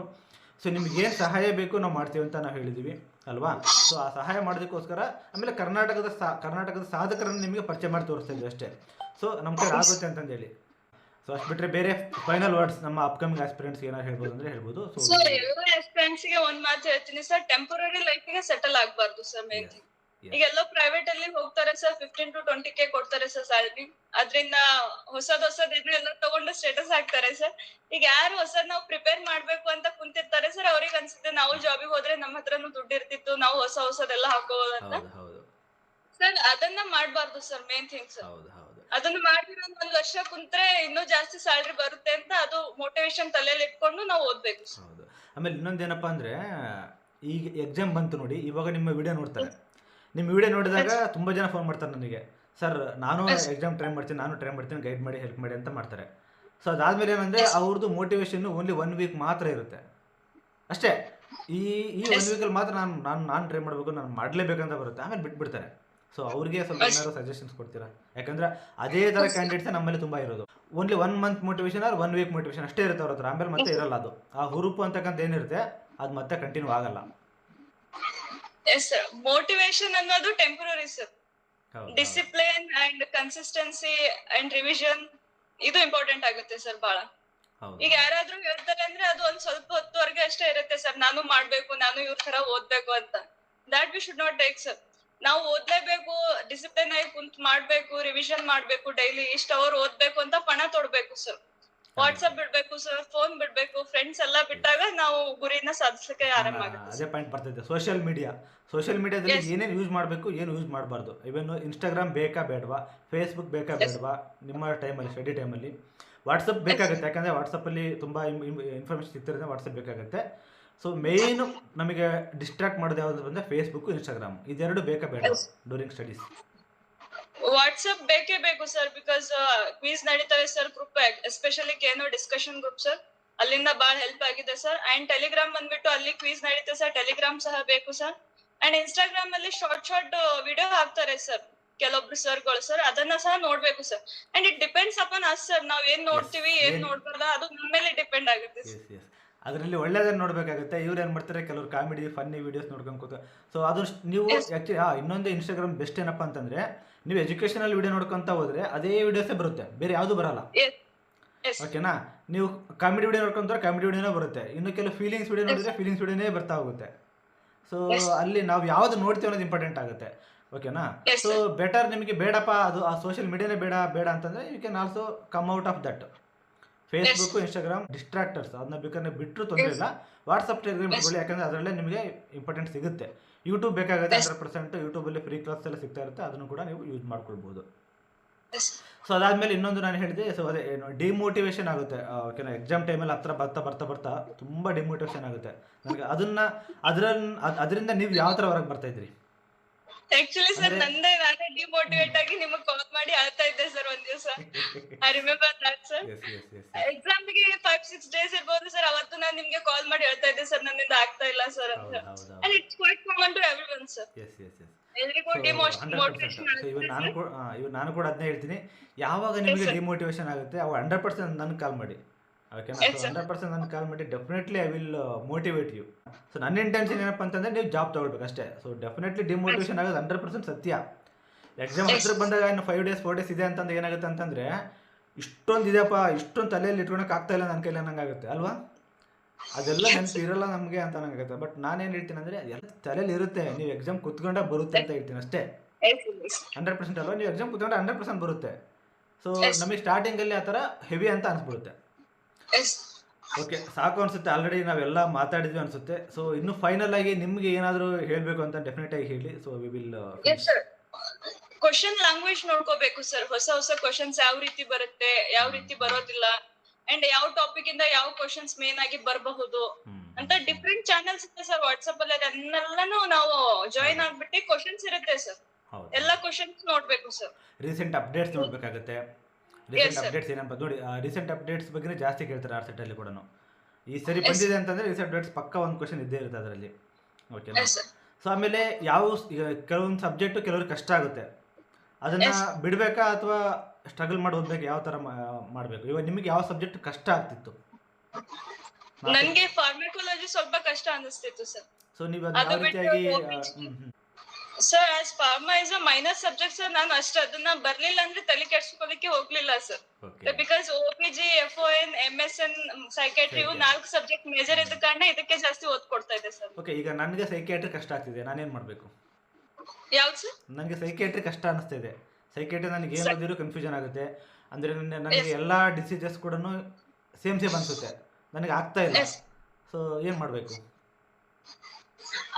ಸೊ ನಿಮ್ಗೇನು ಸಹಾಯ ಬೇಕು ನಾವು ಮಾಡ್ತೀವಿ ಅಂತ ನಾವು ಹೇಳಿದ್ದೀವಿ ಅಲ್ವಾ? ಸೊ ಆ ಸಹಾಯ ಮಾಡೋದಕ್ಕೋಸ್ಕರ ಆಮೇಲೆ ಕರ್ನಾಟಕದ ಸಾಧಕರನ್ನು ನಿಮಗೆ ಪರಿಚಯ ಮಾಡಿ ತೋರಿಸ್ತಾ ಇದ್ವಿ ಅಷ್ಟೇ. ಸೊ ನಮ್ಮ ಕೈ ಆಗುತ್ತೆ ಅಂತಂದೇಳಿ. ಸೊ ಅಷ್ಟು ಬಿಟ್ಟರೆ ಬೇರೆ ಫೈನಲ್ ವರ್ಡ್ಸ್ ನಮ್ಮ ಅಪ್ಕಮಿಂಗ್ ಆಸ್ಪಿರೆಂಟ್ಸ್ಗೆ ಏನಾದ್ರು ಹೇಳ್ಬೋದು ಅಂದರೆ ಹೇಳ್ಬೋದು. ಸೊ ಎಲ್ಲ ಆಸ್ಪಿರೆಂಟ್ಸ್ಗೆ ಒಂದು ಮಾತು ಹೇಳ್ತೀನಿ ಸರ್, ಟೆಂಪರರಿ ಲೈಫಿಗೆ ಸೆಟಲ್ ಆಗಬಾರ್ದು ಸರ್ ಮೇನ್ ಥಿಂಗ್. ಈಗ ಎಲ್ಲೋ ಪ್ರೈವೇಟ್ ಅಲ್ಲಿ ಹೋಗ್ತಾರೆ ಸರ್, 15 to 20K ಕೊಡ್ತಾರೆ ಸರ್ ಸ್ಯಾಲರಿ. ಅದ್ರಿಂದ ಹೊಸದ್ ಇದ್ರೆ ಎಲ್ಲ ತಗೊಂಡು ಸ್ಟೇಟಸ್ ಹಾಕ್ತಾರೆ ಸರ್. ಈಗ ಯಾರು ಹೊಸದ್ ನಾವು ಪ್ರಿಪೇರ್ ಮಾಡ್ಬೇಕು ಅಂತ ಕುಂತಿರ್ತಾರೆ ಸರ್, ಅವ್ರಿಗೆ ಅನ್ಸುತ್ತೆ ನಾವು ಜಾಬಿಗೆ ಹೋದ್ರೆ ನಮ್ಮ ಹತ್ರನು ದುಡ್ಡು ಇರ್ತಿತ್ತು, ನಾವು ಹೊಸದೆಲ್ಲ ಹಾಕೋದಂತ ಸರ್. ಅದನ್ನ ಮಾಡ್ಬಾರ್ದು ಸರ್ ಮೇನ್ ಥಿಂಗ್ ಸರ್. ಅದನ್ನ ಮಾಡಿದ್ರೆ 1 ವರ್ಷ ಕುಂತ್ರೆ ಇನ್ನೂ ಜಾಸ್ತಿ ಸ್ಯಾಲರಿ ಬರುತ್ತೆ ಅಂತ ಅದು ಮೋಟಿವೇಶನ್ ತಲೆಯಲ್ಲಿ ಇಟ್ಕೊಂಡು ನಾವು ಓದ್ಬೇಕು. ಆಮೇಲೆ ಇನ್ನೊಂದೇನಪ್ಪ ಅಂದ್ರೆ, ಈಗ ಎಕ್ಸಾಮ್ ಬಂತು ನೋಡಿ, ಇವಾಗ ನಿಮ್ಮ ವಿಡಿಯೋ ನೋಡ್ತಾರೆ. ನಿಮ್ಮ ವಿಡಿಯೋ ನೋಡಿದಾಗ ತುಂಬ ಜನ ಫೋನ್ ಮಾಡ್ತಾರೆ ನನಗೆ, ಸರ್ ನಾನು ಎಕ್ಸಾಮ್ ಟ್ರೈ ಮಾಡ್ತೀನಿ, ಗೈಡ್ ಮಾಡಿ, ಹೆಲ್ಪ್ ಮಾಡಿ ಅಂತ ಮಾಡ್ತಾರೆ. ಸೊ ಅದಾದ್ಮೇಲೆ ಏನಂದರೆ ಅವ್ರದ್ದು ಮೋಟಿವೇಶನ್ ಓನ್ಲಿ 1 ವೀಕ್ ಮಾತ್ರ ಇರುತ್ತೆ ಅಷ್ಟೇ. ಈ 1 ವೀಕಲ್ಲಿ ಮಾತ್ರ ನಾನು ಟ್ರೈ ಮಾಡಬೇಕು, ನಾನು ಮಾಡಲೇಬೇಕಂತ ಬರುತ್ತೆ, ಆಮೇಲೆ ಬಿಟ್ಬಿಡ್ತಾರೆ. ಸೊ ಅವ್ರಿಗೆ ಸ್ವಲ್ಪ ಏನಾದ್ರು ಸಜೆಷನ್ಸ್ ಕೊಡ್ತೀರಾ? ಯಾಕಂದ್ರೆ ಅದೇ ಥರ ಕ್ಯಾಂಡಿಡೇಟ್ಸ್ ನಮ್ಮಲ್ಲಿ ತುಂಬ ಇರೋದು. Only 1 month motivation or 1 week motivation ಅಷ್ಟೇ ಇರುತ್ತೆ ಅವ್ರ ಹತ್ರ. ಆಮೇಲೆ ಮತ್ತೆ ಇರಲ್ಲ ಅದು. ಆ ಹುರುಪು ಅಂತಕ್ಕಂಥ ಏನಿರುತ್ತೆ ಅದು ಮತ್ತೆ ಕಂಟಿನ್ಯೂ ಆಗಲ್ಲ. ಮೋಟಿವೇಶನ್ ಅನ್ನೋದು temporary sir. Discipline and consistency and revision ಇದು ಇಂಪಾರ್ಟೆಂಟ್ ಆಗುತ್ತೆ ಸರ್ ಬಹಳ. ಈಗ ಯಾರಾದ್ರೂ ಹೇಳ್ತಾರೆ ಅಂದ್ರೆ ಅದು ಒಂದ್ ಸ್ವಲ್ಪ ಹೊತ್ತವರೆಗೆ ಅಷ್ಟೇ ಇರುತ್ತೆ ಸರ್, ನಾನು ಮಾಡ್ಬೇಕು, ನಾನು ಇವ್ರ ತರ ಓದ್ಬೇಕು ಅಂತ. That we should not take sir. ನಾವು ಓದ್ಲೇಬೇಕು, ಡಿಸಿಪ್ಲಿನ್ ಆಗಿ ಕುಂತ್ ಮಾಡ್ಬೇಕು, ರಿವಿಷನ್ ಮಾಡ್ಬೇಕು, ಡೈಲಿ ಇಷ್ಟ ಅವರ್ ಓದ್ಬೇಕು ಅಂತ ಪಣ ತೊಡ್ಬೇಕು ಸರ್. ವಾಟ್ಸ್ಆಪ್ ಬಿಡ್ಬೇಕು ಸರ್, ಫೋನ್ ಬಿಡ್ಬೇಕು, ಫ್ರೆಂಡ್ಸ್ ಎಲ್ಲ ಬಿಟ್ಟಾಗ ನಾವು ಗುರಿನ ಸಾಧಿಸಕ್ಕೆ ಆರಂಭ ಆಗುತ್ತೆ. ಅದೇ ಪಾಯಿಂಟ್ ಬರ್ತಿದೆ. ಸೋಷಿಯಲ್ ಮೀಡಿಯಾದಲ್ಲಿ ಏನೇನು ಯೂಸ್ ಮಾಡಬೇಕು, ಏನು ಯೂಸ್ ಮಾಡಬಾರ್ದು. ಇವನ್ ಇನ್ಸ್ಟಾಗ್ರಾಮ್ ಬೇಕಾ ಬೇಡವಾ, ಫೇಸ್ಬುಕ್ ಬೇಕಾ ಬೇಡವಾ ನಿಮ್ಮ ಟೈಮಲ್ಲಿ, ಸ್ಟಡಿ ಟೈಮಲ್ಲಿ. ವಾಟ್ಸಪ್ ಬೇಕಾಗುತ್ತೆ, ಯಾಕಂದರೆ ವಾಟ್ಸಪ್ಪಲ್ಲಿ ತುಂಬ ಇನ್ಫಾರ್ಮೇಷನ್ ಸಿಗ್ತಿರೋದ್ರೆ ವಾಟ್ಸಪ್ ಬೇಕಾಗುತ್ತೆ. ಸೊ ಮೇಯ್ನು ನಮಗೆ ಡಿಸ್ಟ್ರಾಕ್ಟ್ ಮಾಡೋದು ಯಾವುದು ಅಂದರೆ ಫೇಸ್ಬುಕ್, ಇನ್ಸ್ಟಾಗ್ರಾಮ್, ಇದೆರಡು ಬೇಕಾ ಬೇಡ ಡ್ಯೂರಿಂಗ್ ಸ್ಟಡೀಸ್? ವಾಟ್ಸ್ಆಪ್ ಬೇಕೇ ಬೇಕು ಸರ್, ಬಿಕಾಸ್ ಕ್ವಿಜ್ ನಡೀತವೆ ಸರ್, ಗ್ರೂಪ್ ಎಸ್ಪೆಷಲಿ ಕೇನೋ ಡಿಸ್ಕಷನ್ ಗ್ರೂಪ್ ಸರ್, ಅಲ್ಲಿಂದ ಬಹಳ ಹೆಲ್ಪ್ ಆಗಿದೆ ಸರ್. ಅಂಡ್ ಟೆಲಿಗ್ರಾಮ್ ಬಂದ್ಬಿಟ್ಟು ಅಲ್ಲಿ ಕ್ವಿಜ್ ನಡೀತೆ ಸರ್, ಟೆಲಿಗ್ರಾಮ್ ಸಹ ಬೇಕು ಸರ್. ಅಂಡ್ ಇನ್ಸ್ಟಾಗ್ರಾಮ್ ಅಲ್ಲಿ ಶಾರ್ಟ್ ವಿಡಿಯೋ ಹಾಕ್ತಾರೆ ಸರ್ ಕೆಲವೊಬ್ರು ಸರ್ಗಳು ಸರ್, ಅದನ್ನ ಸಹ ನೋಡ್ಬೇಕು sir. And it depends upon us sir, ನಾವ್ ಏನ್ ನೋಡ್ತೀವಿ ಏನ್ ನೋಡ್ಬಾರ್ದ ಅದು ನಮ್ಮ ಮೇಲೆ ಡಿಪೆಂಡ್ ಆಗುತ್ತೆ. ಅದರಲ್ಲಿ ಒಳ್ಳೇದನ್ನು ನೋಡಬೇಕಾಗುತ್ತೆ. ಇವ್ರು ಏನು ಮಾಡ್ತಾರೆ, ಕೆಲವರು ಕಾಮಿಡಿ ಫನ್ನಿ ವೀಡಿಯೋಸ್ ನೋಡ್ಕೊಂಡು ಕೂತ. ಸೊ ಅದು ನೀವು ಆ್ಯಕ್ಚುಲಿ ಇನ್ನೊಂದು ಇನ್ಸ್ಟಾಗ್ರಾಮ್ ಬೆಸ್ಟ್ ಏನಪ್ಪ ಅಂತಂದರೆ, ನೀವು ಎಜುಕೇಷನಲ್ ವೀಡಿಯೋ ನೋಡ್ಕೊತ ಹೋದರೆ ಅದೇ ವೀಡಿಯೋಸೇ ಬರುತ್ತೆ, ಬೇರೆ ಯಾವುದು ಬರಲ್ಲ. ಓಕೆನಾ? ನೀವು ಕಾಮಿಡಿ ವೀಡಿಯೋ ನೋಡ್ಕೊಂತಾರೆ, ಕಾಮಿಡಿ ವೀಡಿಯೋನೇ ಬರುತ್ತೆ. ಇನ್ನು ಕೆಲವು ಫೀಲಿಂಗ್ಸ್ ವೀಡಿಯೋ ನೋಡಿದ್ರೆ ಫೀಲಿಂಗ್ಸ್ ವೀಡಿಯೋನೇ ಬರ್ತಾ ಹೋಗುತ್ತೆ. ಸೊ ಅಲ್ಲಿ ನಾವು ಯಾವುದು ನೋಡ್ತೀವಿ ಅನ್ನೋದು ಇಂಪಾರ್ಟೆಂಟ್ ಆಗುತ್ತೆ. ಓಕೆನಾ? ಸೊ ಬೆಟರ್ ನಿಮಗೆ ಬೇಡಪ್ಪ ಅದು ಆ ಸೋಷಿಯಲ್ ಮೀಡಿಯಾನೇ ಬೇಡ ಅಂತಂದರೆ you can also come out of that. Facebook, Instagram distractors, ಅದನ್ನ ಬೇಕಾದ್ರೆ ಬಿಟ್ಟರು ತೊಂದರೆ ಇಲ್ಲ. ವಾಟ್ಸಪ್, ಟೆಲಿಗ್ರಾಮ್ ಇಟ್ಕೊಳ್ಳಿ, ಯಾಕಂದರೆ ಅದರಲ್ಲೇ ನಿಮಗೆ ಇಂಪಾರ್ಟೆಂಟ್ ಸಿಗುತ್ತೆ. ಯೂಟ್ಯೂಬ್ ಬೇಕಾಗುತ್ತೆ 100%. ಯೂಟ್ಯೂಬಲ್ಲಿ ಫ್ರೀ ಕ್ಲಾಸ್ ಎಲ್ಲ ಸಿಗ್ತಾ ಇರುತ್ತೆ, ಅದನ್ನು ಕೂಡ ನೀವು ಯೂಸ್ ಮಾಡ್ಕೊಳ್ಬೋದು. ಸೊ ಅದಾದಮೇಲೆ ಇನ್ನೊಂದು ನಾನು ಹೇಳಿದೆ, ಸೊ ಅದೇ ಏನು ಡಿಮೋಟಿವೇಶನ್ ಆಗುತ್ತೆ. ಓಕೆನಾ? ಎಕ್ಸಾಮ್ ಟೈಮಲ್ಲಿ ಹತ್ರ ಬರ್ತಾ ತುಂಬ ಡಿಮೋಟಿವೇಶನ್ ಆಗುತ್ತೆ ನನಗೆ. ಅದರಿಂದ ನೀವು ಯಾವ ಥರ ಹೊರಗೆ ಬರ್ತಾ ಇದ್ರಿ? ಆಕ್ಚುಲಿ ಸರ್ ನಾನೇ ಡಿಮೋಟಿವೇಟ್ ಆಗಿ ನಿಮಗೆ ಕಾಲ್ ಮಾಡಿ ಅಳ್ತಾ ಇದ್ದೆ ಸರ್ ಒಂದ್ ದಿವಸ. I remember that sir. Exam ಗೆ 5-6 ಡೇಸ್ ಇರ್ಬೋದು ಸರ್, ಅವತ್ತು ನಾನು ನಿಮ್ಗೆ ಕಾಲ್ ಮಾಡಿ ಹೇಳ್ತಾ ಇದ್ದೆ ಸರ್, ನನ್ನಿಂದ ಆಗ್ತಾ ಇಲ್ಲ ಸರ್ ಅಂತ. And it's quite common to everyone sir. ಎಲ್ರಿಗೂ ಡಿಮೋಟಿವೇಶನ್ ಆಗುತ್ತೆ. ಇವ್ ನಾನು ಕೂಡ ಅದನ್ನೇ ಹೇಳ್ತೀನಿ, ಯಾವಾಗ ನಿಮಗೆ ಡಿಮೋಟಿವೇಶನ್ ಆಗುತ್ತೆ ಅವಾಗ 100% ನನಗೆ ಕಾಲ್ ಮಾಡಿ. ಓಕೆನಾ? ಸೊ 100% ನನಗೆ ಕಾಲ್ ಮಾಡಿ, definitely I will motivate you. So ನನ್ನ ಇಂಟೆನ್ಷನ್ ಏನಪ್ಪ ಅಂತಂದರೆ ನೀವು ಜಾಬ್ ತೊಗೊಳ್ಬೇಕು ಅಷ್ಟೇ. ಸೊ ಡೆಫಿನೆಟ್ಲಿ ಡಿಮೋಟಿವೇಶನ್ ಆಗೋದು 100% ಸತ್ಯ. ಎಕ್ಸಾಮ್ ಹತ್ರ ಬಂದಾಗ ಇನ್ನು 5 days 4 days ಇದೆ ಅಂತಂದು ಏನಾಗುತ್ತೆ ಅಂತಂದರೆ, ಇಷ್ಟೊಂದು ಇದೆಯಪ್ಪ, ಇಷ್ಟೊಂದು ತಲೆಯಲ್ಲಿ ಇಟ್ಕೊಳಕ್ಕೆ ಆಗ್ತಾ ಇಲ್ಲ ನನ್ನ ಕೈಲಿ ಅನ್ನಂಗಾಗುತ್ತೆ ಅಲ್ವಾ? ಅದೆಲ್ಲ ನೆನಪು ಇರಲ್ಲ ನಮಗೆ ಅಂತ ಅನ್ನಂಗಾಗುತ್ತೆ. ಬಟ್ ನಾನೇನು ಹೇಳ್ತೀನಿ ಅಂದರೆ, ಎಲ್ಲ ತಲೆಯಲ್ಲಿ ಇರುತ್ತೆ, ನೀವು ಎಕ್ಸಾಮ್ ಕುತ್ಕೊಂಡಾಗ ಬರುತ್ತೆ ಅಂತ ಹೇಳ್ತೀನಿ ಅಷ್ಟೇ. 100% ಅಲ್ವಾ? ನೀವು ಎಕ್ಸಾಮ್ ಕುತ್ಕೊಂಡ್ರೆ 100% ಬರುತ್ತೆ. ಸೊ ನಮಗೆ ಸ್ಟಾರ್ಟಿಂಗಲ್ಲಿ ಆ ಥರ ಹೆವಿ ಅಂತ ಅನಿಸ್ಬಿಡುತ್ತೆ. ಓಕೆ, ಸಾಕು ಅನಿಸುತ್ತೆ. ಆಲ್ರೆಡಿ ನಾವೆಲ್ಲ ಮಾತಾಡಿದ್ವಿ ಅನಿಸುತ್ತೆ. ಸೊ ಇನ್ನು ಫೈನಲ್ ಆಗಿ ನಿಮಗೆ ಏನಾದರೂ ಹೇಳಬೇಕು ಅಂತ ಡೆಫಿನೆಟ್ ಆಗಿ ಹೇಳಿ. So we will question language ನೋಡ್ಕೋಬೇಕು ಸರ್. ಹೊಸ ಹೊಸ ಕ್ವಶನ್ಸ್ ಯಾವ ರೀತಿ ಬರುತ್ತೆ, ಯಾವ ರೀತಿ ಬರೋದಿಲ್ಲ, ಅಂಡ್ ಯಾವ ಟಾಪಿಕ್ ಇಂದ ಯಾವ ಕ್ವಶನ್ಸ್ ಮೇನ್ ಆಗಿ ಬರಬಹುದು ಅಂತ ಡಿಫ್ರೆಂಟ್ ಚಾನೆಲ್ಸ್ ಇದೆ ಸರ್ ವಾಟ್ಸ್ಆಪ್ ಅಲ್ಲಿ. ಅದನ್ನೆಲ್ಲಾನು ನಾವು ಜಾಯಿನ್ ಆಗ್ಬಿಟ್ಟು ಕ್ವಶನ್ಸ್ ಇರುತ್ತೆ ಸರ್, ಹೌದು. ಎಲ್ಲಾ ಕ್ವಶನ್ಸ್ ನೋಡ್ಬೇಕು ಸರ್. ರೀಸೆಂಟ್ ಅಪ್ಡೇಟ್ಸ್ ನೋಡ್ಬೇಕಾಗುತ್ತೆ. ರೀಸೆಂಟ್ ಅಪ್ಡೇಟ್ಸ್ ಏನಪ್ಪ ನೋಡಿ, ರೀಸೆಂಟ್ ಅಪ್ಡೇಟ್ಸ್ ಬಗ್ಗೆ ಜಾಸ್ತಿ ಕೇಳ್ತಾರೆ ಆರ್ ಅಲ್ಲಿ ಕೂಡ. ಈ ಸರಿ ಬಂದಿದೆ ಅಂತಂದ್ರೆ ರೀಸೆಂಟ್ ಅಪ್ಡೇಟ್ಸ್ ಪಕ್ಕ ಒಂದು ಕ್ವಶನ್ ಇದ್ದೇ ಇರುತ್ತೆ ಅದರಲ್ಲಿ. ಓಕೆನಾ? ಸೊ ಆಮೇಲೆ ಈಗ ಕೆಲವೊಂದು ಸಬ್ಜೆಕ್ಟು ಕೆಲವ್ರಿಗೆ ಕಷ್ಟ ಆಗುತ್ತೆ, ಅದನ್ನ ಬಿಡ್ಬೇಕಾ ಅಥವಾ ಸ್ಟ್ರಗಲ್ ಮಾಡಿ ಓದ್ಬೇಕು, ಯಾವ ತರ ಮಾಡ್ಬೇಕು? ಇವಾಗ ನಿಮಗೆ ಯಾವ ಸಬ್ಜೆಕ್ಟ್ ಕಷ್ಟ ಆಗ್ತಿತ್ತು? ನನ್ಗೆ ಫಾರ್ಮಕಾಲಜಿ ಸ್ವಲ್ಪ ಕಷ್ಟ ಅನಿಸ್ತಿತ್ತು ಸರ್. ಸೊ ನೀವು ಅದನ್ನ ಯಾವ ರೀತಿಯಾಗಿ sir as pharma is a minor subject sir, ನಾನು ಅಷ್ಟು ಅದನ್ನ ಬರ್ಲಿಲ್ಲ ಅಂದ್ರೆ ತಲೆ ಕೆಡ್ಸ್ಕೊಳ್ಳಿಕ್ಕೆ ಹೋಗ್ಲಿಲ್ಲ sir. Because OPG, FON, MSN, psychiatry ಇವು 4 ಸಬ್ಜೆಕ್ಟ್ ಮೇಜರ್ ಇದ್ದ ಕಾರಣ ಇದಕ್ಕೆ ಜಾಸ್ತಿ ಓದ್ ಕೊಡ್ತಾ ಇದೆ ಸರ್. ಓಕೆ, ಈಗ ನನಗೆ ಸೈಕಾಟ್ರಿ ಕಷ್ಟ ಆಗ್ತಿದೆ, ನಾನೇನ್ ಮಾಡ್ಬೇಕು? ಯಾವ್ದು ಸರ್? ನನಗೆ ಸೈಕಾಟ್ರಿ ಕಷ್ಟ ಅನಿಸ್ತಾ ಇದೆ. ಸೈಕಾಟ್ರಿ ನನಗೆ ಏನು ಓದಿದ್ರು ಕನ್ಫ್ಯೂಷನ್ ಆಗುತ್ತೆ. ಅಂದ್ರೆ ನನಗೆ ಎಲ್ಲಾ ಡಿಸೀಸಸ್ ಕೂಡ ಸೇಮ್ ಅನ್ಸುತ್ತೆ, ನನಗೆ ಆಗ್ತಾ ಇಲ್ಲ. ಸೊ ಏನ್ ಮಾಡ್ಬೇಕು?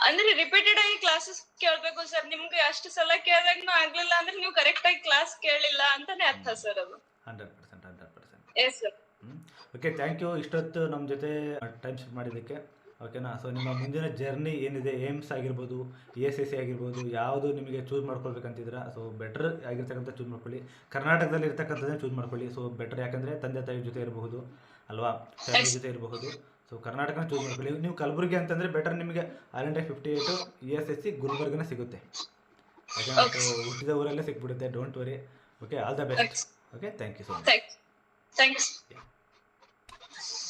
ಅಂದ್ರೆ ರಿಪೀಟೆಡ್ ಆಗಿ ಕ್ಲಾಸಸ್ ಕೇಳ್ಬೇಕು ಸರ್. ನಿಮ್ಗೆ ಅಷ್ಟು ಸಲ ಕೇಳಿದಾಗ್ನೂ ಆಗ್ಲಿಲ್ಲ ಅಂದ್ರೆ ನೀವು ಕರೆಕ್ಟ್ ಆಗಿ ಕ್ಲಾಸ್ ಕೇಳಿಲ್ಲ ಅಂತಾನೆ ಅರ್ಥ ಸರ್ ಅದು. 100%. Yes sir. Okay, thank you ಇಷ್ಟೊತ್ತು ನಮ್ಮ ಜೊತೆ ಟೈಮ್ ಸ್ಪೆಂಡ್ ಮಾಡಿದ್ದಕ್ಕೆ. ಓಕೆನಾ? ಸೊ ನಿಮ್ಮ ಮುಂದಿನ ಜರ್ನಿ ಏನಿದೆ, ಏಮ್ಸ್ ಆಗಿರ್ಬೋದು, ESSC ಆಗಿರ್ಬೋದು, ಯಾವುದು ನಿಮಗೆ ಚೂಸ್ ಮಾಡ್ಕೊಳ್ಬೇಕಂತಿದ್ದೀರಾ, ಸೊ ಬೆಟರ್ ಆಗಿರ್ತಕ್ಕಂಥ ಚೂಸ್ ಮಾಡ್ಕೊಳ್ಳಿ. ಕರ್ನಾಟಕದಲ್ಲಿ ಇರ್ತಕ್ಕಂಥದ್ದನ್ನೇ ಚೂಸ್ ಮಾಡ್ಕೊಳ್ಳಿ. ಸೊ ಬೆಟರ್, ಯಾಕಂದರೆ ತಂದೆ ತಾಯಿ ಜೊತೆ ಇರಬಹುದು ಅಲ್ವಾ, ಫ್ಯಾಮಿಲಿ ಜೊತೆ ಇರಬಹುದು. ಸೊ ಕರ್ನಾಟಕನ ಚೂಸ್ ಮಾಡ್ಕೊಳ್ಳಿ. ನೀವು ಕಲಬುರಗಿ ಅಂತಂದರೆ ಬೆಟರ್, ನಿಮಗೆ R&D58 ESSC ಗುಲ್ಬರ್ಗನ ಸಿಗುತ್ತೆ. ಓಕೆನಾ? ಸೊ ಹುಟ್ಟಿದ ಊರಲ್ಲೇ ಸಿಕ್ಬಿಡುತ್ತೆ, don't worry. Okay, all the best. Okay, thank you so much. Thanks.